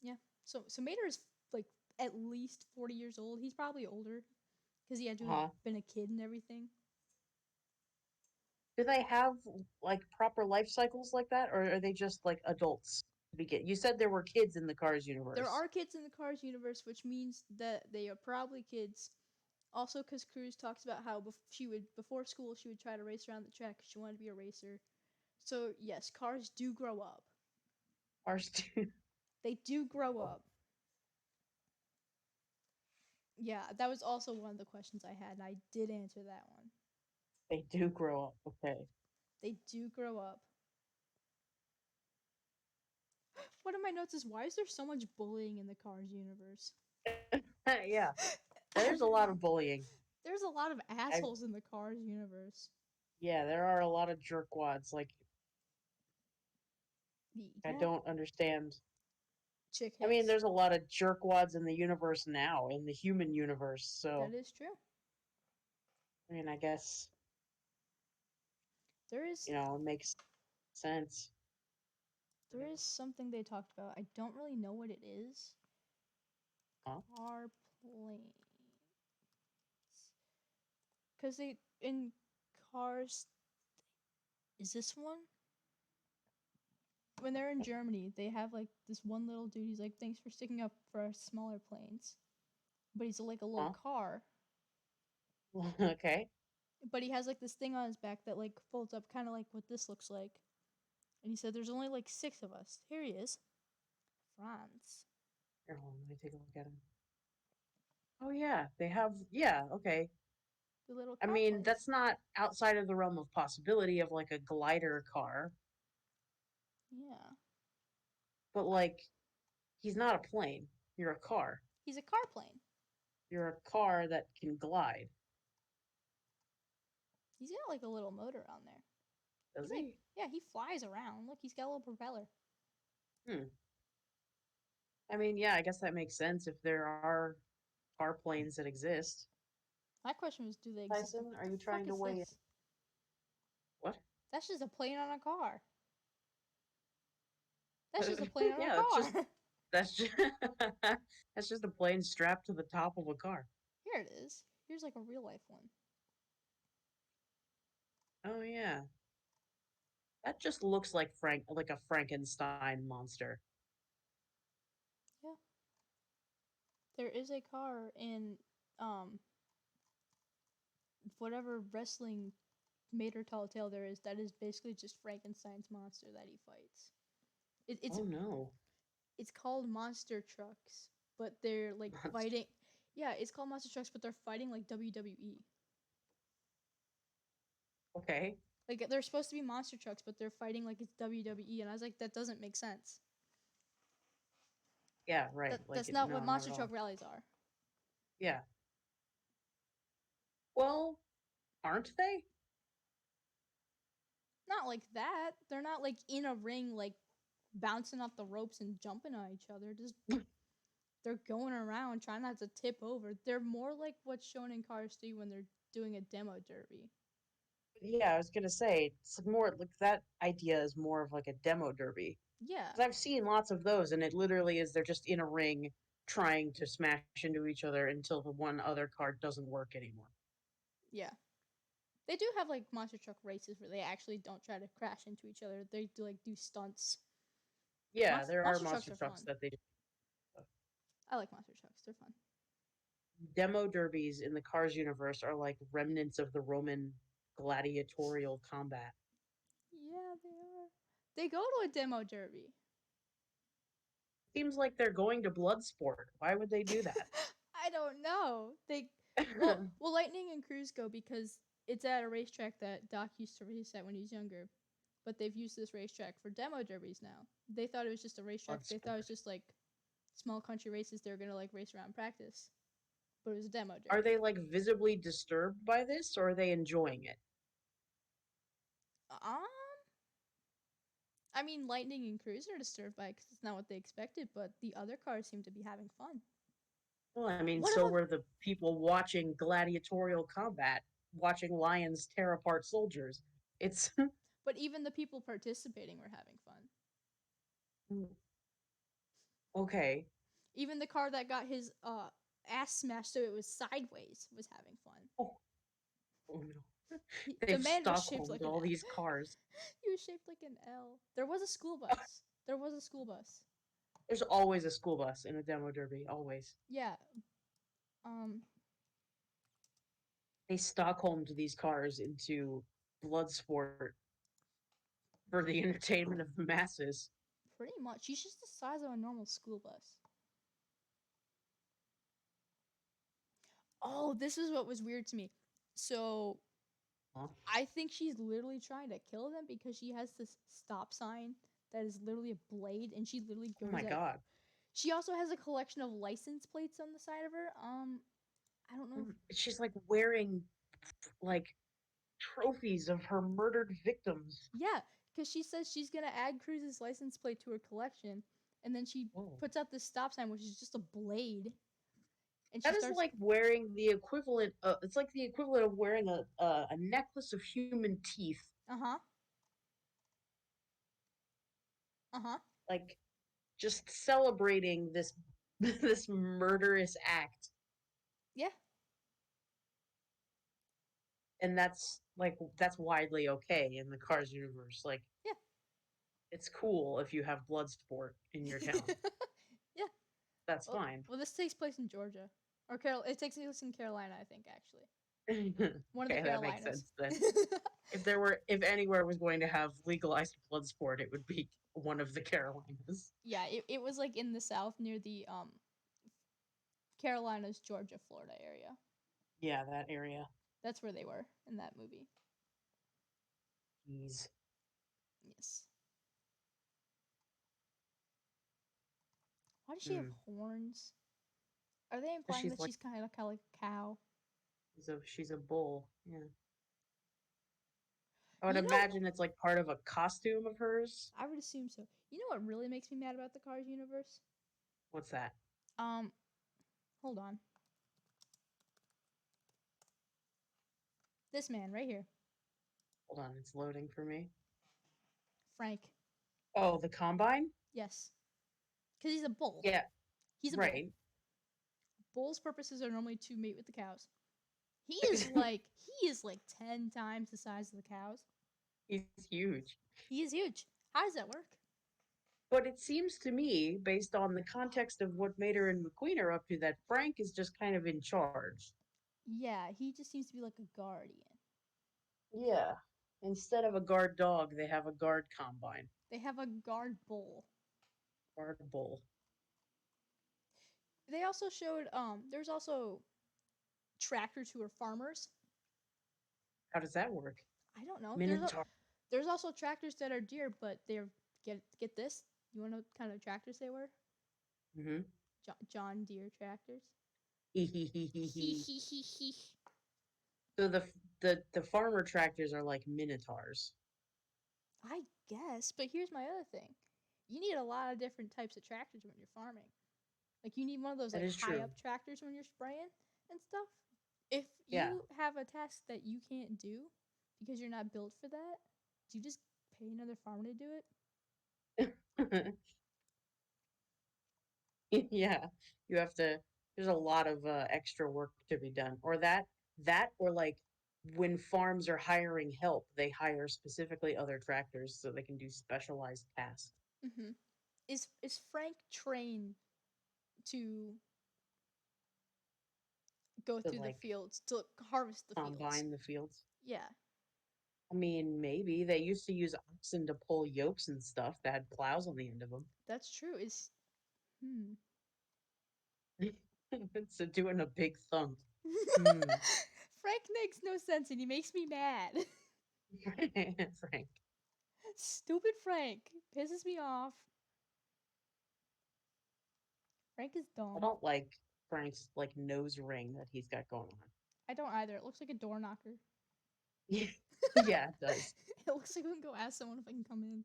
Yeah. So Mater is like at least 40 years old. He's probably older because he had to have been a kid and everything. Do they have like proper life cycles like that, or are they just like adults? You said there were kids in the Cars universe. There are kids in the Cars universe, which means that they are probably kids. Also, because Cruz talks about how before school she would try to race around the track because she wanted to be a racer. So yes, cars do grow up. Cars do. They do grow up. Yeah, that was also one of the questions I had, and I did answer that one. They do grow up. Okay. They do grow up. One of my notes is, why is there so much bullying in the Cars universe? Yeah. There's a lot of bullying. There's a lot of assholes in the Cars universe. Yeah, there are a lot of jerkwads. Like I Yeah, don't understand. chick I mean, hits. there's a lot of jerkwads in the universe now, in the human universe. So, That is true. I mean, I guess, There is it makes sense. something they talked about. I don't really know what it is. Huh? Car planes. Cause they in cars. Is this one? When they're in Germany, they have like this one little dude. He's like, "Thanks for sticking up for our smaller planes," but he's like a little Huh? car. Okay. But he has like this thing on his back that like folds up, kind of like what this looks like. And he said, "There's only like 6 of us." Here he is, Franz. Here, hold on, let me take a look at him. Oh, yeah. They have, yeah, okay. The little I car mean, planes. that's not outside of the realm of possibility of like a glider car, Yeah, but like, he's not a plane. You're a car. he's a car plane. You're a car that can glide. He's got like a little motor on there. Does Like, he? yeah, he flies around. Look, he's got a little propeller. Hmm. I mean, yeah, I guess that makes sense if there are car planes that exist. My question was, do they exist? Tyson, What are the you fuck trying to is weigh in? this? What? That's just a plane on a car. That's just a plane on a Yeah, that's just car. that's just that's just a plane strapped to the top of a car. Here it is. Here's like a real life one. Oh yeah. That just looks like like a Frankenstein monster. Yeah. There is a car in um whatever wrestling made or tall tale there is that is basically just Frankenstein's monster that he fights. It's Oh no. it's called monster trucks, but they're like Monster. fighting. Yeah, it's called monster trucks, but they're fighting like WWE. Okay. Like they're supposed to be monster trucks, but they're fighting like it's WWE, and I was like, that doesn't make sense. Yeah, right. That's Like not what no, not monster at truck all. rallies are. Yeah. Well, aren't they? Not like that. They're not like in a ring, like bouncing off the ropes and jumping on each other. Just they're going around trying not to tip over. They're more like what's shown in Cars 3 when they're doing a demo derby. Yeah, I was gonna say it's more like that idea is more of like a demo derby. Yeah, Because I've seen lots of those, and it literally is they're just in a ring trying to smash into each other until the one other card doesn't work anymore. yeah. They do have like monster truck races where they actually don't try to crash into each other. They do stunts. Yeah, there are Monster trucks monster are trucks fun. that they do. I like monster trucks. They're fun. Demo derbies in the Cars universe are like remnants of the Roman gladiatorial combat. Yeah, they are. They go to a demo derby. Seems like they're going to Bloodsport. Why would they do that? I don't know. They well, Lightning and Cruz go because it's at a racetrack that Doc used to race at when he was younger. But they've used this racetrack for demo derbies now. They thought it was just a racetrack. They thought it was Bloodsport. just like small country races they were gonna like race around practice. But it was a demo Are derby. they like visibly disturbed by this, or are they enjoying it? Um I mean Lightning and Cruz are disturbed by it because it's not what they expected, but the other cars seem to be having fun. Well, I mean, One so of them were the people watching gladiatorial combat, watching lions tear apart soldiers. It's but even the people participating were having fun. okay. Even the car that got his ass smashed so it was sideways was having fun. Oh, oh no. The They've man was shaped Stockholmed like an all these cars. he was shaped like an L. There was a school bus. There was a school bus. There's always a school bus in a demo derby, always. Yeah. Um They Stockholmed these cars into blood sport for the entertainment of the masses. pretty much. He's just the size of a normal school bus. Oh, this is what was weird to me. So Huh? I think she's literally trying to kill them because she has this stop sign that is literally a blade and she literally Oh goes my at god. she also has a collection of license plates on the side of her. I don't know. She's like wearing like trophies of her murdered victims. Yeah, because she says she's gonna add Cruz's license plate to her collection, and then she Oh. puts out this stop sign, which is just a blade, and she That is starts. like wearing the equivalent. It's like the equivalent of wearing a necklace of human teeth. Uh-huh. Uh-huh. Like just celebrating this this murderous act. Yeah. And that's widely okay in the Cars universe. Like, Yeah. it's cool if you have blood sport in your town. Yeah. That's Well, fine. well, this takes place in Georgia. Or it takes place in Carolina, I think, actually. One of the Okay, that makes Carolinas. sense then. If anywhere was going to have legalized blood sport, it would be one of the Carolinas. Yeah, it was like in the south near the Carolinas, Georgia, Florida area. Yeah, that area. That's where they were in that movie. Jeez. Yes. Why does she have horns? Are they implying she's that like- she's kind of like a cow? She's a bull. Yeah. I would You know- imagine it's like part of a costume of hers. I would assume so. You know what really makes me mad about the Cars universe? What's that? Hold on. This man right here, Hold on, it's loading for me. Frank. Oh, the Combine? Yes, because he's a bull. Yeah, He's a bull. right. Bull's purposes are normally to mate with the cows. He is like 10 times the size of the cows. He's huge. He is huge. How does that work? But it seems to me, based on the context of what Mater and McQueen are up to, that Frank is just kind of in charge. Yeah, he just seems to be like a guardian. Yeah. Instead of a guard dog, they have a guard combine. They have a guard bull. Guard bull. They also showed there's also tractors who are farmers. How does that work? I don't know. Minotaur. There's also tractors that are deer, but they're get this. You want to know what kind of tractors they were? Mm-hmm. John Deere tractors. So the farmer tractors are like minotaurs. I guess, but here's my other thing. You need a lot of different types of tractors when you're farming. Like you need one of those That like is high true. up tractors when you're spraying and stuff. If Yeah. you have a task that you can't do because you're not built for that, do you just pay another farmer to do it? Yeah, you have to. There's a lot of extra work to be done, or or like when farms are hiring help, they hire specifically other tractors so they can do specialized tasks. Mm-hmm. Is Frank trained to go To through the like fields to harvest the fields? combine the fields. Yeah. I mean, maybe they used to use oxen to pull yokes and stuff that had plows on the end of them. That's true. So doing a big thump. Hmm. Frank makes no sense and he makes me mad. Frank. Stupid Frank pisses me off. Frank is dumb. I don't like Frank's like nose ring that he's got going on. I don't either. It looks like a door knocker. Yeah, it does. It looks like we can go ask someone if I can come in.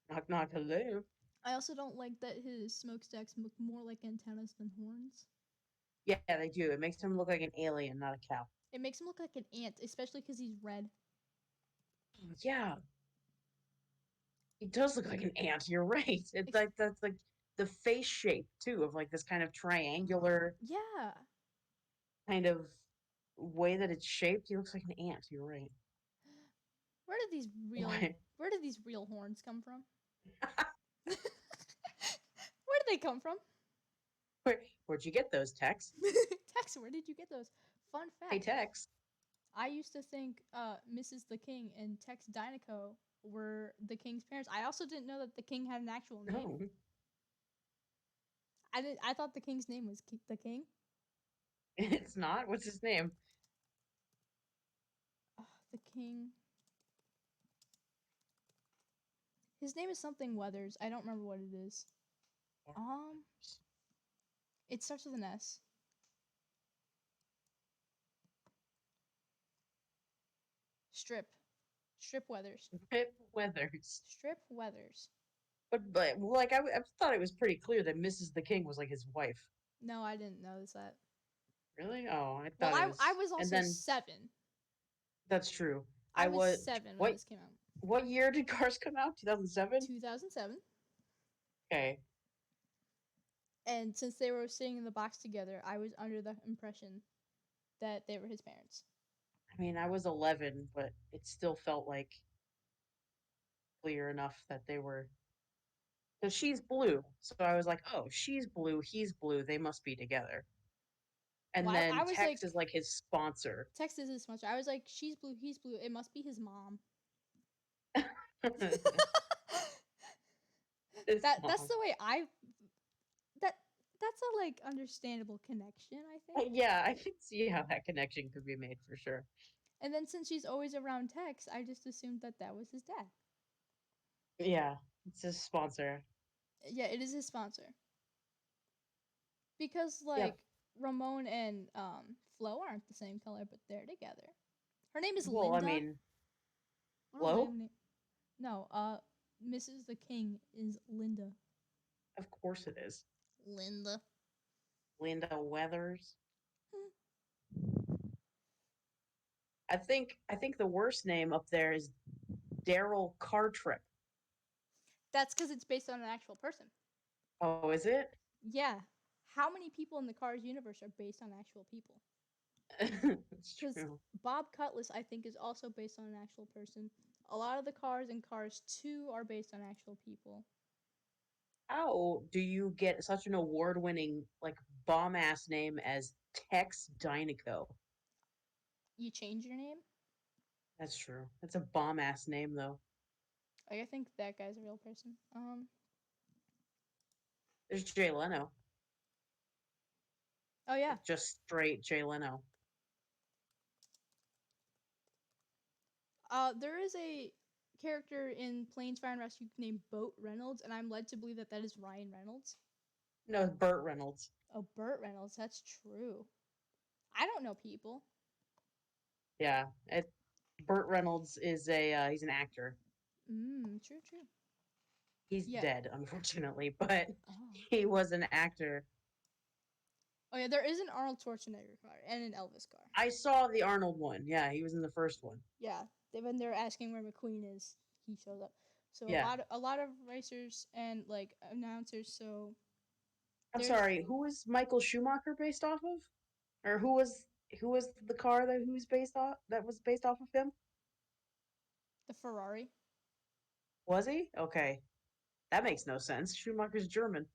Knock knock, hello. I also don't like that his smokestacks look more like antennas than horns. Yeah, they do. It makes him look like an alien, not a cow. It makes him look like an ant, especially because he's red. Yeah. He does look like an ant, you're right. It's like that's like the face shape too, of like this kind of triangular Yeah. kind of way that it's shaped. He looks like an ant, you're right. Where did these real Why? Where did these real horns come from? Where did they come from? Where'd you get those, Tex? Tex, where did you get those? Fun fact. Hey, Tex. I used to think Mrs. the King and Tex Dinoco were the king's parents. I also didn't know that the king had an actual name. No. I thought the king's name was the king. It's not. What's his name? The king. His name is something Weathers. I don't remember what it is. It starts with an S. Strip. Strip Weathers. Pip Weathers. Strip Weathers. But like I thought it was pretty clear that Mrs. the King was like his wife. No, I didn't notice that. Really? Oh, I Well, thought it was. I was And also then 7. that's true. I was 7 when this came out. What year did Cars come out? 2007. 2007. Okay. And since they were sitting in the box together, I was under the impression that they were his parents. I mean, I was 11, but it still felt like clear enough that they were. Because she's blue, so I was like, oh, she's blue, he's blue, they must be together. And Well, then I was Tex like- is like his sponsor. Text is this much. I was like, she's blue, he's blue. It must be his mom. His That's mom. the way that's a like understandable connection, I think. Yeah, I can see how that connection could be made for sure. And then since she's always around Tex, I just assumed that was his dad. Yeah, it's his sponsor. Yeah, it is his sponsor. Because like Ramon and Flo aren't the same color, but they're together. Her name is Well, Linda. I mean, What a Flo? lame name. No, Mrs. the King is Linda. of course it is. Linda. Linda Weathers. I think the worst name up there is Daryl Cartrip. That's because it's based on an actual person. Oh, is it? Yeah. How many people in the Cars universe are based on actual people? It's Because true. Bob Cutlass, I think, is also based on an actual person. A lot of the cars in Cars 2 are based on actual people. How do you get such an award-winning, like, bomb-ass name as Tex Dynaco? You change your name? That's true. That's a bomb-ass name, though. Like, I think that guy's a real person. There's Jay Leno. Oh yeah. Like, just straight Jay Leno. There is a character in Planes Fire and Rescue named Boat Reynolds, and I'm led to believe that is Ryan Reynolds. No, Burt Reynolds. Oh, Burt Reynolds. That's true. I don't know people. Yeah, Burt Reynolds is he's an actor. True. He's Yeah. dead, unfortunately, but Oh. he was an actor. Oh yeah, there is an Arnold Schwarzenegger car and an Elvis car. I saw the Arnold one. Yeah, he was in the first one. Yeah, when they're asking where McQueen is, he shows up. So Yeah. a lot of racers and like announcers. So I'm there's sorry, who was Michael Schumacher based off of? Or who was the car that was based off of him? the Ferrari. Was he? Okay. That makes no sense. Schumacher's German.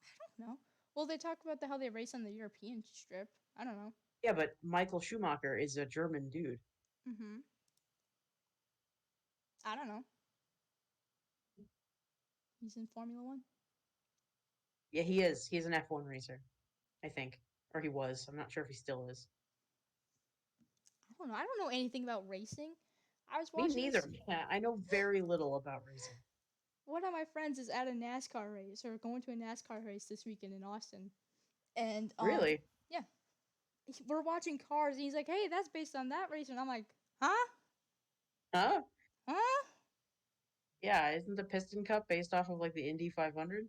I don't know. Well, they talk about how they race on the European strip. I don't know. Yeah, but Michael Schumacher is a German dude. Mm-hmm. I don't know. He's in Formula One. Yeah, he is. He's an F1 racer, I think. Or he was. I'm not sure if he still is. I don't know. I don't know anything about racing. I was Me watching. neither. This- Yeah, I know very little about racing. One of my friends is at a NASCAR race or going to a NASCAR race this weekend in Austin, and Really? we're watching cars, and he's like, "Hey, that's based on that race," and I'm like, "Huh? Huh? Huh?" Yeah, isn't the Piston Cup based off of like the Indy 500?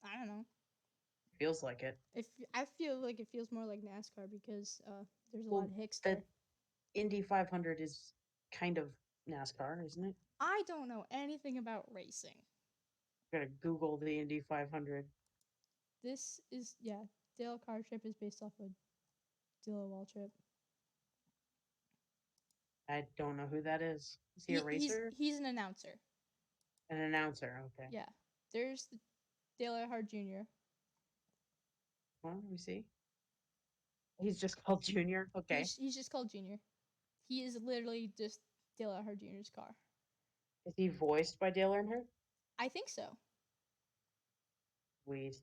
I don't know. Feels like it. If I feel like it feels more like NASCAR because there's a Well, lot of Hicks the there. Indy 500 is kind of NASCAR, isn't it? I don't know anything about racing. Gotta Google the Indy 500. This is Dale Cartrip is based off of Dale Waltrip. I don't know who that is. Is he a racer? He's an announcer. An announcer. Okay. Yeah. There's Dale Earnhardt Jr. Well, let me see. He's just called Junior. Okay. He's just called Junior. He is literally just Dale Earnhardt Jr.'s car. Is he voiced by Dale Earnhardt? I think so. Sweet.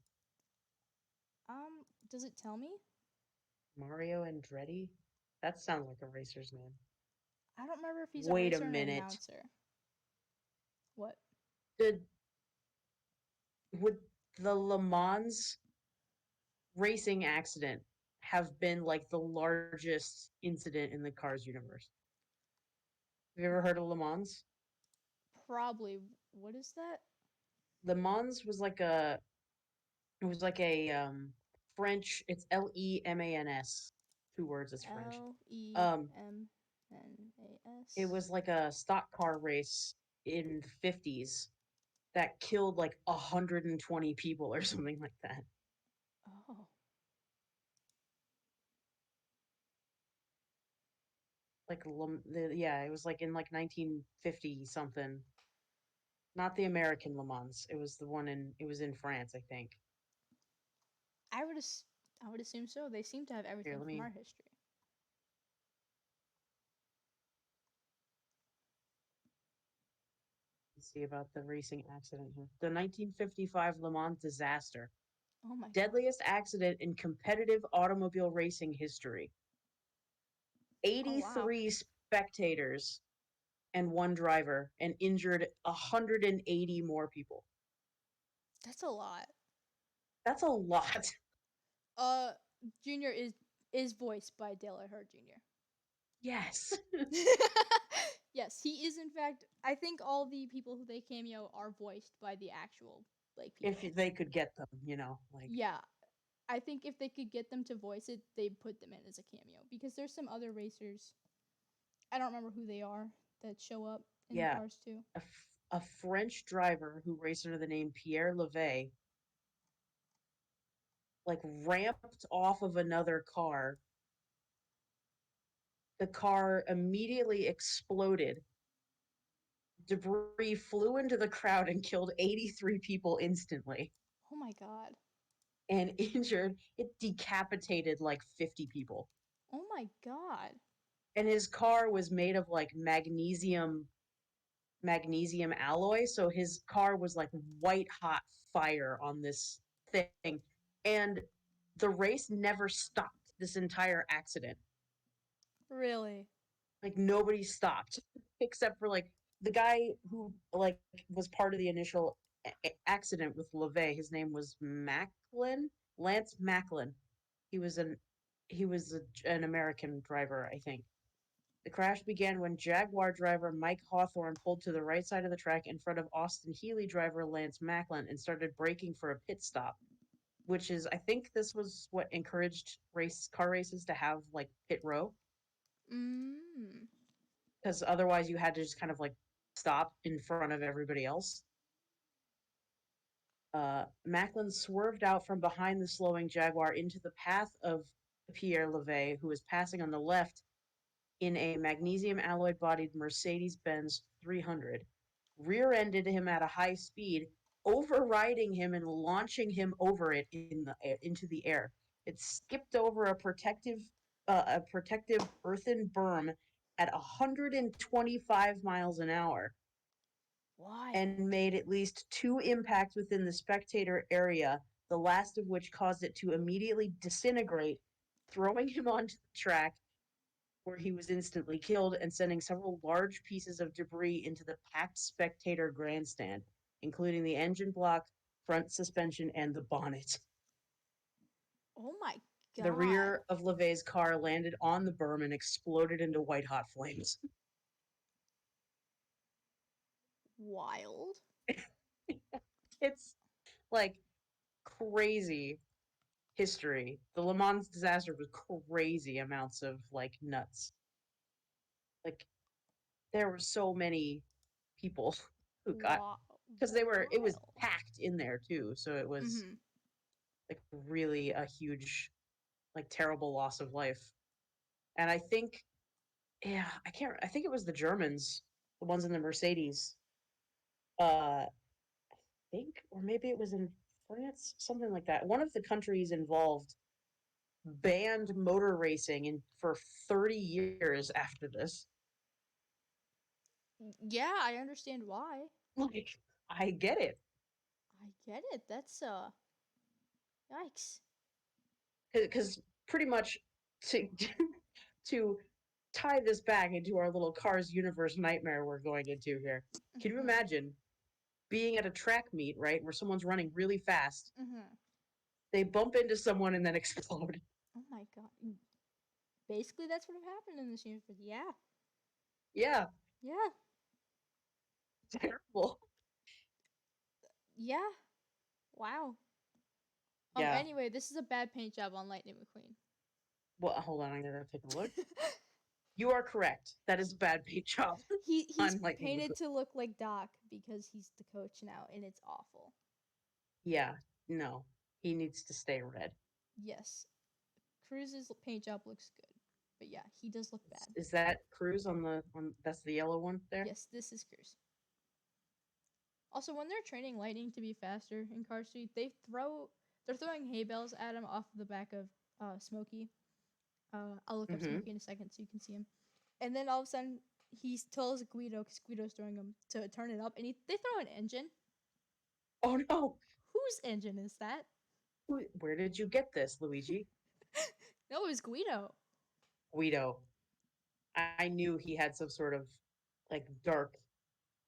Does it tell me? Mario Andretti? That sounds like a racer's name. I don't remember if he's Wait a a racer or an minute. announcer. What? Would the Le Mans racing accident have been like the largest incident in the Cars universe? Have you ever heard of Le Mans? Probably. What is that? Le Mans was like a French. It's Lemans. 2 words. It's French. Um, it Lemans. was like a stock car race in the 50s that killed like 120 people or something like that. Oh. Like yeah, it was like in like 1950 something. Not the American Le Mans. It was the one in it was in France, I think. I would I would assume so. They seem to have Here, everything let from me our history. see about the racing accident here. The 1955 Le Mans disaster. Oh my god. Deadliest accident in competitive automobile racing history. Oh wow. 83 spectators and 1 driver, and injured 180 more people. That's a lot. That's a lot. Uh Junior is voiced by Dale Earnhardt Jr. Yes. Yes, he is in fact. I think all the people who they cameo are voiced by the actual like people. If they could get them, like Yeah, I think if they could get them to voice it, they'd put them in as a cameo because there's some other racers. I don't remember who they are that show up in yeah, Cars 2. a French driver who raced under the name Pierre Levay, like ramped off of another car. The car immediately exploded. Debris flew into the crowd and killed 83 people instantly. Oh my god. And injured, it decapitated like 50 people. Oh my god. And his car was made of like magnesium alloy, so his car was like white hot fire on this thing. And the race never stopped this entire accident. Really? Like nobody stopped except for like the guy who like was part of the initial accident with LeVay. His name was Lance Macklin. He was an American driver, I think. The crash began when Jaguar driver Mike Hawthorne pulled to the right side of the track in front of Austin Healey driver Lance Macklin and started braking for a pit stop, which is, I think this was what encouraged car races to have like pit row, Mmm. because otherwise you had to just kind of like stop in front of everybody else. Macklin swerved out from behind the slowing Jaguar into the path of Pierre Levay, who was passing on the left in a magnesium alloy bodied Mercedes Benz 300, rear ended him at a high speed, overriding him and launching him over it into the air. It skipped over a protective earthen berm at 125 miles an hour Why? and made at least 2 impacts within the spectator area, the last of which caused it to immediately disintegrate, throwing him onto the track where he was instantly killed and sending several large pieces of debris into the packed spectator grandstand, including the engine block, front suspension, and the bonnet. Oh my god. The rear of LeVay's car landed on the berm and exploded into white hot flames. Wild. It's like crazy history. The Le Mans disaster was crazy amounts of like nuts. Like there were so many people who got, because it was Wild. packed in there too, so it was Mm-hmm. like really a huge, like terrible loss of life. And I think, yeah, I think it was the Germans, the ones in the Mercedes. I think, or maybe it was in France, something like that. One of the countries involved banned motor racing for 30 years after this. Yeah, I understand why. Like, I get it. I get it. That's yikes. Because pretty much to to tie this back into our little Cars universe nightmare we're going into here. Can you Mm-hmm. imagine being at a track meet, right, where someone's running really fast, Mm-hmm. they bump into someone and then explode? Oh my god. Basically, that's what happened in this universe. Yeah. Yeah, Yeah. Terrible. Yeah. Wow. Yeah. Anyway, this is a bad paint job on Lightning McQueen. Well, hold on, I'm gonna take a look. You are correct. That is a bad paint job. He's on Lightning painted McQueen. to look like Doc because he's the coach now, and it's awful. Yeah, no. He needs to stay red. Yes. Cruz's paint job looks good. But yeah, he does look bad. Is that Cruz on that's the yellow one there? Yes, this is Cruz. Also, when they're training Lightning to be faster in Car Street, they're throwing hay bales at him off the back of Smokey. I'll look up Smokey in a second so you can see him. And then all of a sudden, he tells Guido, because Guido's throwing him, to turn it up, and they throw an engine. Oh no! Whose engine is that? Where did you get this, Luigi? No, it was Guido. Guido. I knew he had some sort of like dark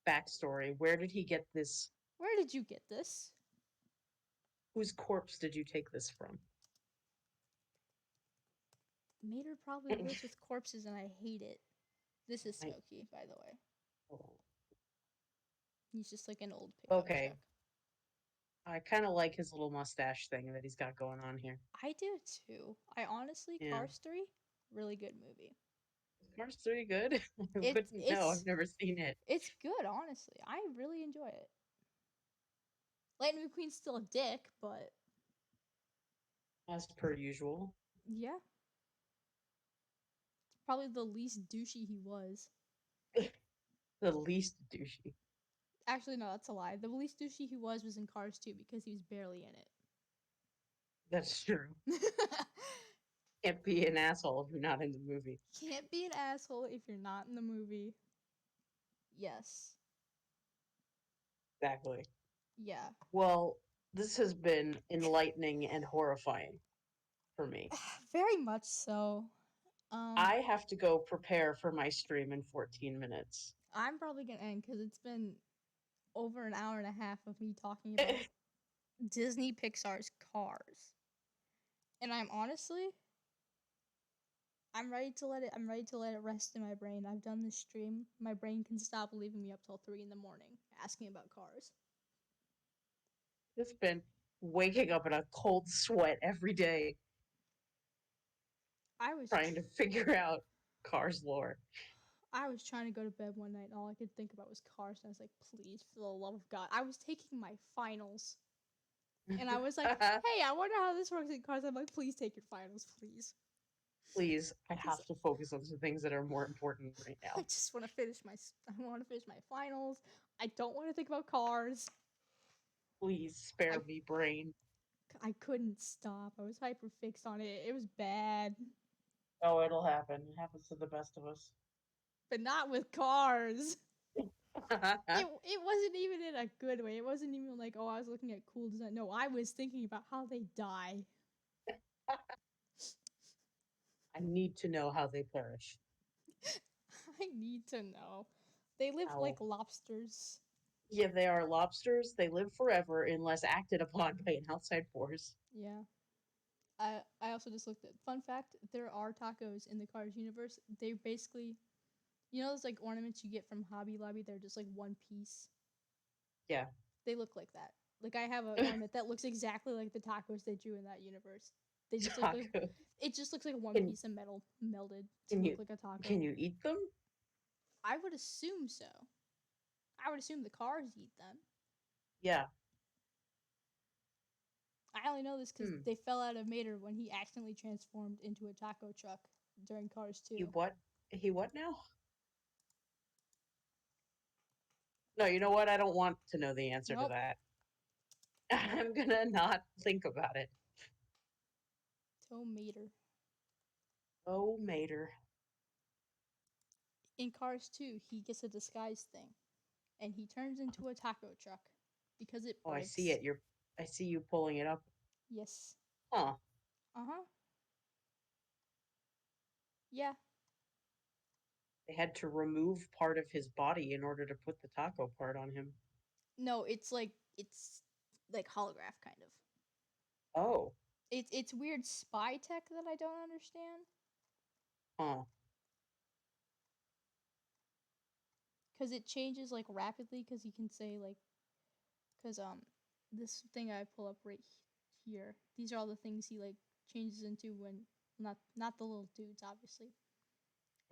backstory. Where did he get this? Where did you get this? Whose corpse did you take this from? Mater probably lives with corpses, and I hate it. This is Smokey, by the way. Oh. He's just like an old pickup Okay. truck. I kind of like his little mustache thing that he's got going on here. I do too. I honestly, Yeah. Cars 3, really good movie. Cars 3 good? I wouldn't know. I've never seen it. It's good, honestly. I really enjoy it. Lightning McQueen's still a dick, but As per usual. yeah. It's probably the least douchey he was. The least douchey. Actually, no, that's a lie. The least douchey he was in Cars 2 because he was barely in That's true. it. Can't be an asshole if you're not in the movie. Can't be an asshole if you're not in the movie. Yes. Exactly. Yeah. Well, this has been enlightening and horrifying for me. Very much so. I have to go prepare for my stream in 14 minutes. I'm probably gonna end because it's been over an hour and a half of me talking about Disney Pixar's Cars. And I'm ready to let it rest in my brain. I've done this stream. My brain can stop leaving me up till 3 in the morning asking about Cars. It's been waking up in a cold sweat every day. I was trying to figure out Cars lore. I was trying to go to bed one night and all I could think about was Cars, and I was like, please, for the love of God. I was taking my finals. And I was like, hey, I wonder how this works in Cars. I'm like, please take your finals, please. Please, I have to focus on some things that are more important right now. I just want to finish my finals. I don't want to think about Cars. Please spare me, brain. I couldn't stop. I was hyper fixed on it. It was bad. Oh, it'll happen. It happens to the best of us. But not with Cars. It wasn't even in a good way. It wasn't even like, oh, I was looking at cool design. No, I was thinking about how they die. I need to know how they perish. I need to know. They live Ow. like lobsters. Yeah, they are lobsters. They live forever unless acted upon by an outside force. Yeah. I also just looked at fun fact, there are tacos in the Cars universe. They basically, you know those like ornaments you get from Hobby Lobby, they're just like one piece. Yeah. They look like that. Like I have an ornament that looks exactly like the tacos they drew in that universe. They just look like, it just looks like one piece of metal melded to look like a taco. Can you eat them? I would assume so. I would assume the Cars eat them. Yeah. I only know this because they fell out of Mater when he accidentally transformed into a taco truck during Cars 2. He what now? No, you know what? I don't want to know the answer to that. I'm gonna not think about it. Tow Mater. Oh, Mater. In Cars 2, he gets a disguise thing, and he turns into a taco truck because it breaks. Oh, I see it. I see you pulling it up. Yes. Huh. Uh-huh. Yeah. They had to remove part of his body in order to put the taco part on him. No, it's like holograph kind of. Oh. It's weird spy tech that I don't understand. Huh. because it changes like rapidly. Because you can say like, because this thing I pull up right here. These are all the things he like changes into when not the little dudes, obviously.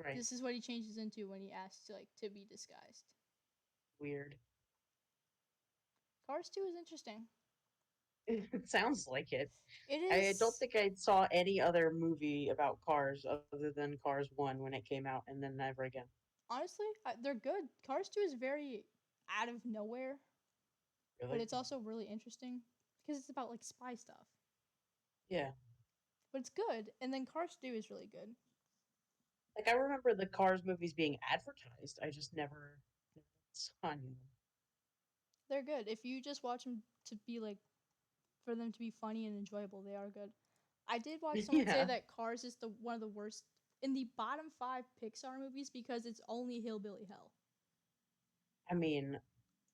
Right. This is what he changes into when he asks to be disguised. Weird. Cars 2 is interesting. It sounds like it. It I don't is. think I saw any other movie about cars other than Cars 1 when it came out, and then never again. Honestly, they're good. Cars 2 is very out of nowhere, but Really? it's also really interesting because it's about like spy stuff. Yeah. But it's good, and then Cars 2 is really good. Like I remember the Cars movies being advertised. I just never saw any of them. They're good. If you just watch them to be like for them to be funny and enjoyable, they are good. I did watch someone say Yeah. that Cars is the one of the worst in the bottom 5 Pixar movies because it's only hillbilly hell. I mean,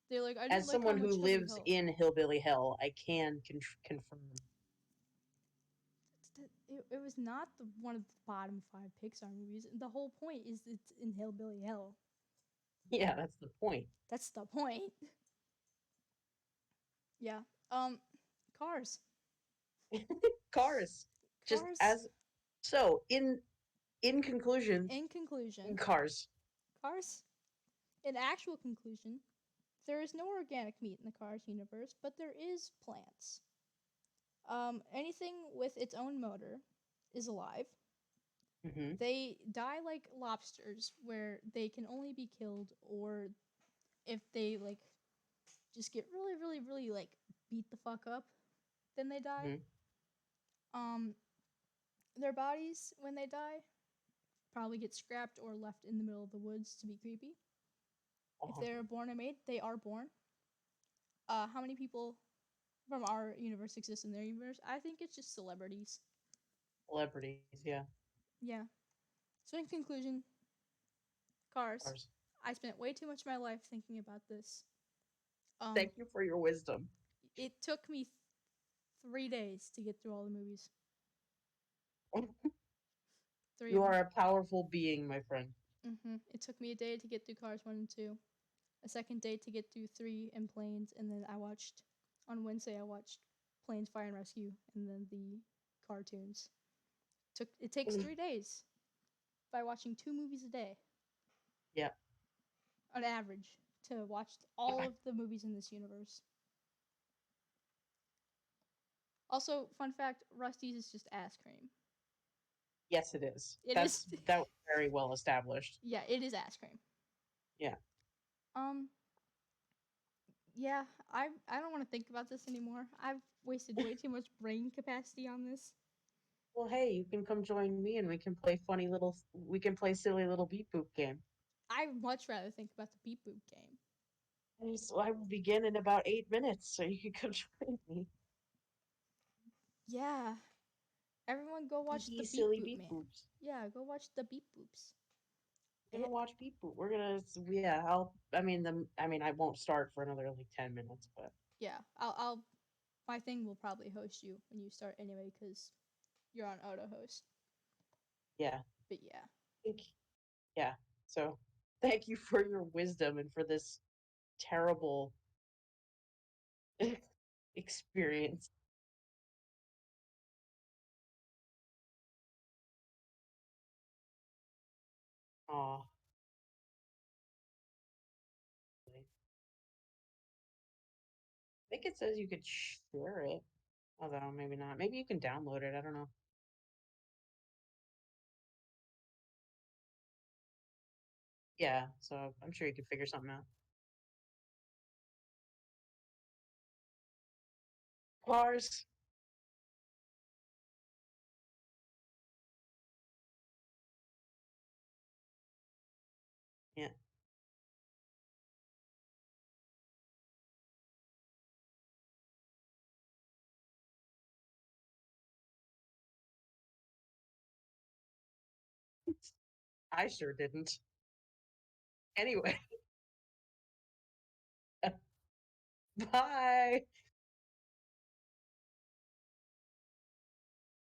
They're like, I didn't as like how someone who much hillbilly lives hell. in Hillbilly Hell, I can confirm. It was not one of the bottom 5 Pixar movies. The whole point is it's in hillbilly hell. Yeah, that's the point. That's the point. Yeah. Um, Cars. Cars. Just Cars. as so in conclusion, In conclusion, Cars. Cars. In actual conclusion, there is no organic meat in the Cars universe, but there is plants. Anything with its own motor is alive. Hmm. They die like lobsters, where they can only be killed, or if they like just get really, really, really like beat the fuck up, then they die. Hmm. Um, their bodies when they die probably get scrapped or left in the middle of the woods to be creepy. If Uh-huh. they're born or made, they are born. How many people from our universe exist in their universe? I think it's just celebrities. Celebrities, yeah. Yeah. So in conclusion, Cars. Cars. I spent way too much of my life thinking about this. Um, Thank you for your wisdom. it took me 3 days to get through all the movies. 3 You of them. are a powerful being, my friend. It took me a day to get through Cars 1 and 2. A second day to get through 3 and Planes, and then on Wednesday I watched Planes, Fire and Rescue, and then the cartoons. It takes 3 days by watching 2 movies a day Yeah. on average to watch all of the movies in this universe. Also, fun fact: Rusty's is just ass cream. Yes, it is. It is. That was very well established. Yeah, it is ass cream. Yeah. Um. Yeah, I don't want to think about this anymore. I've wasted way too much brain capacity on this. Well, hey, you can come join me and we can play silly little beep boop game. I'd much rather think about the beep boop game. And so I will begin in about 8 minutes, so you can come join me. Yeah, everyone go watch the Be beep silly boop beep man. boops. Yeah, go watch the beep boops. We're gonna It, watch beep boop. We're gonna yeah. I won't start for another like 10 minutes, but yeah, I'll my thing will probably host you when you start anyway because you're on auto host. yeah. But yeah, Think yeah. So thank you for your wisdom and for this terrible experience. Aw. I think it says you could share it. Although maybe not. Maybe you can download it. I don't know. Yeah, so I'm sure you could figure something out. Cars. Yeah. I sure didn't. Anyway, bye.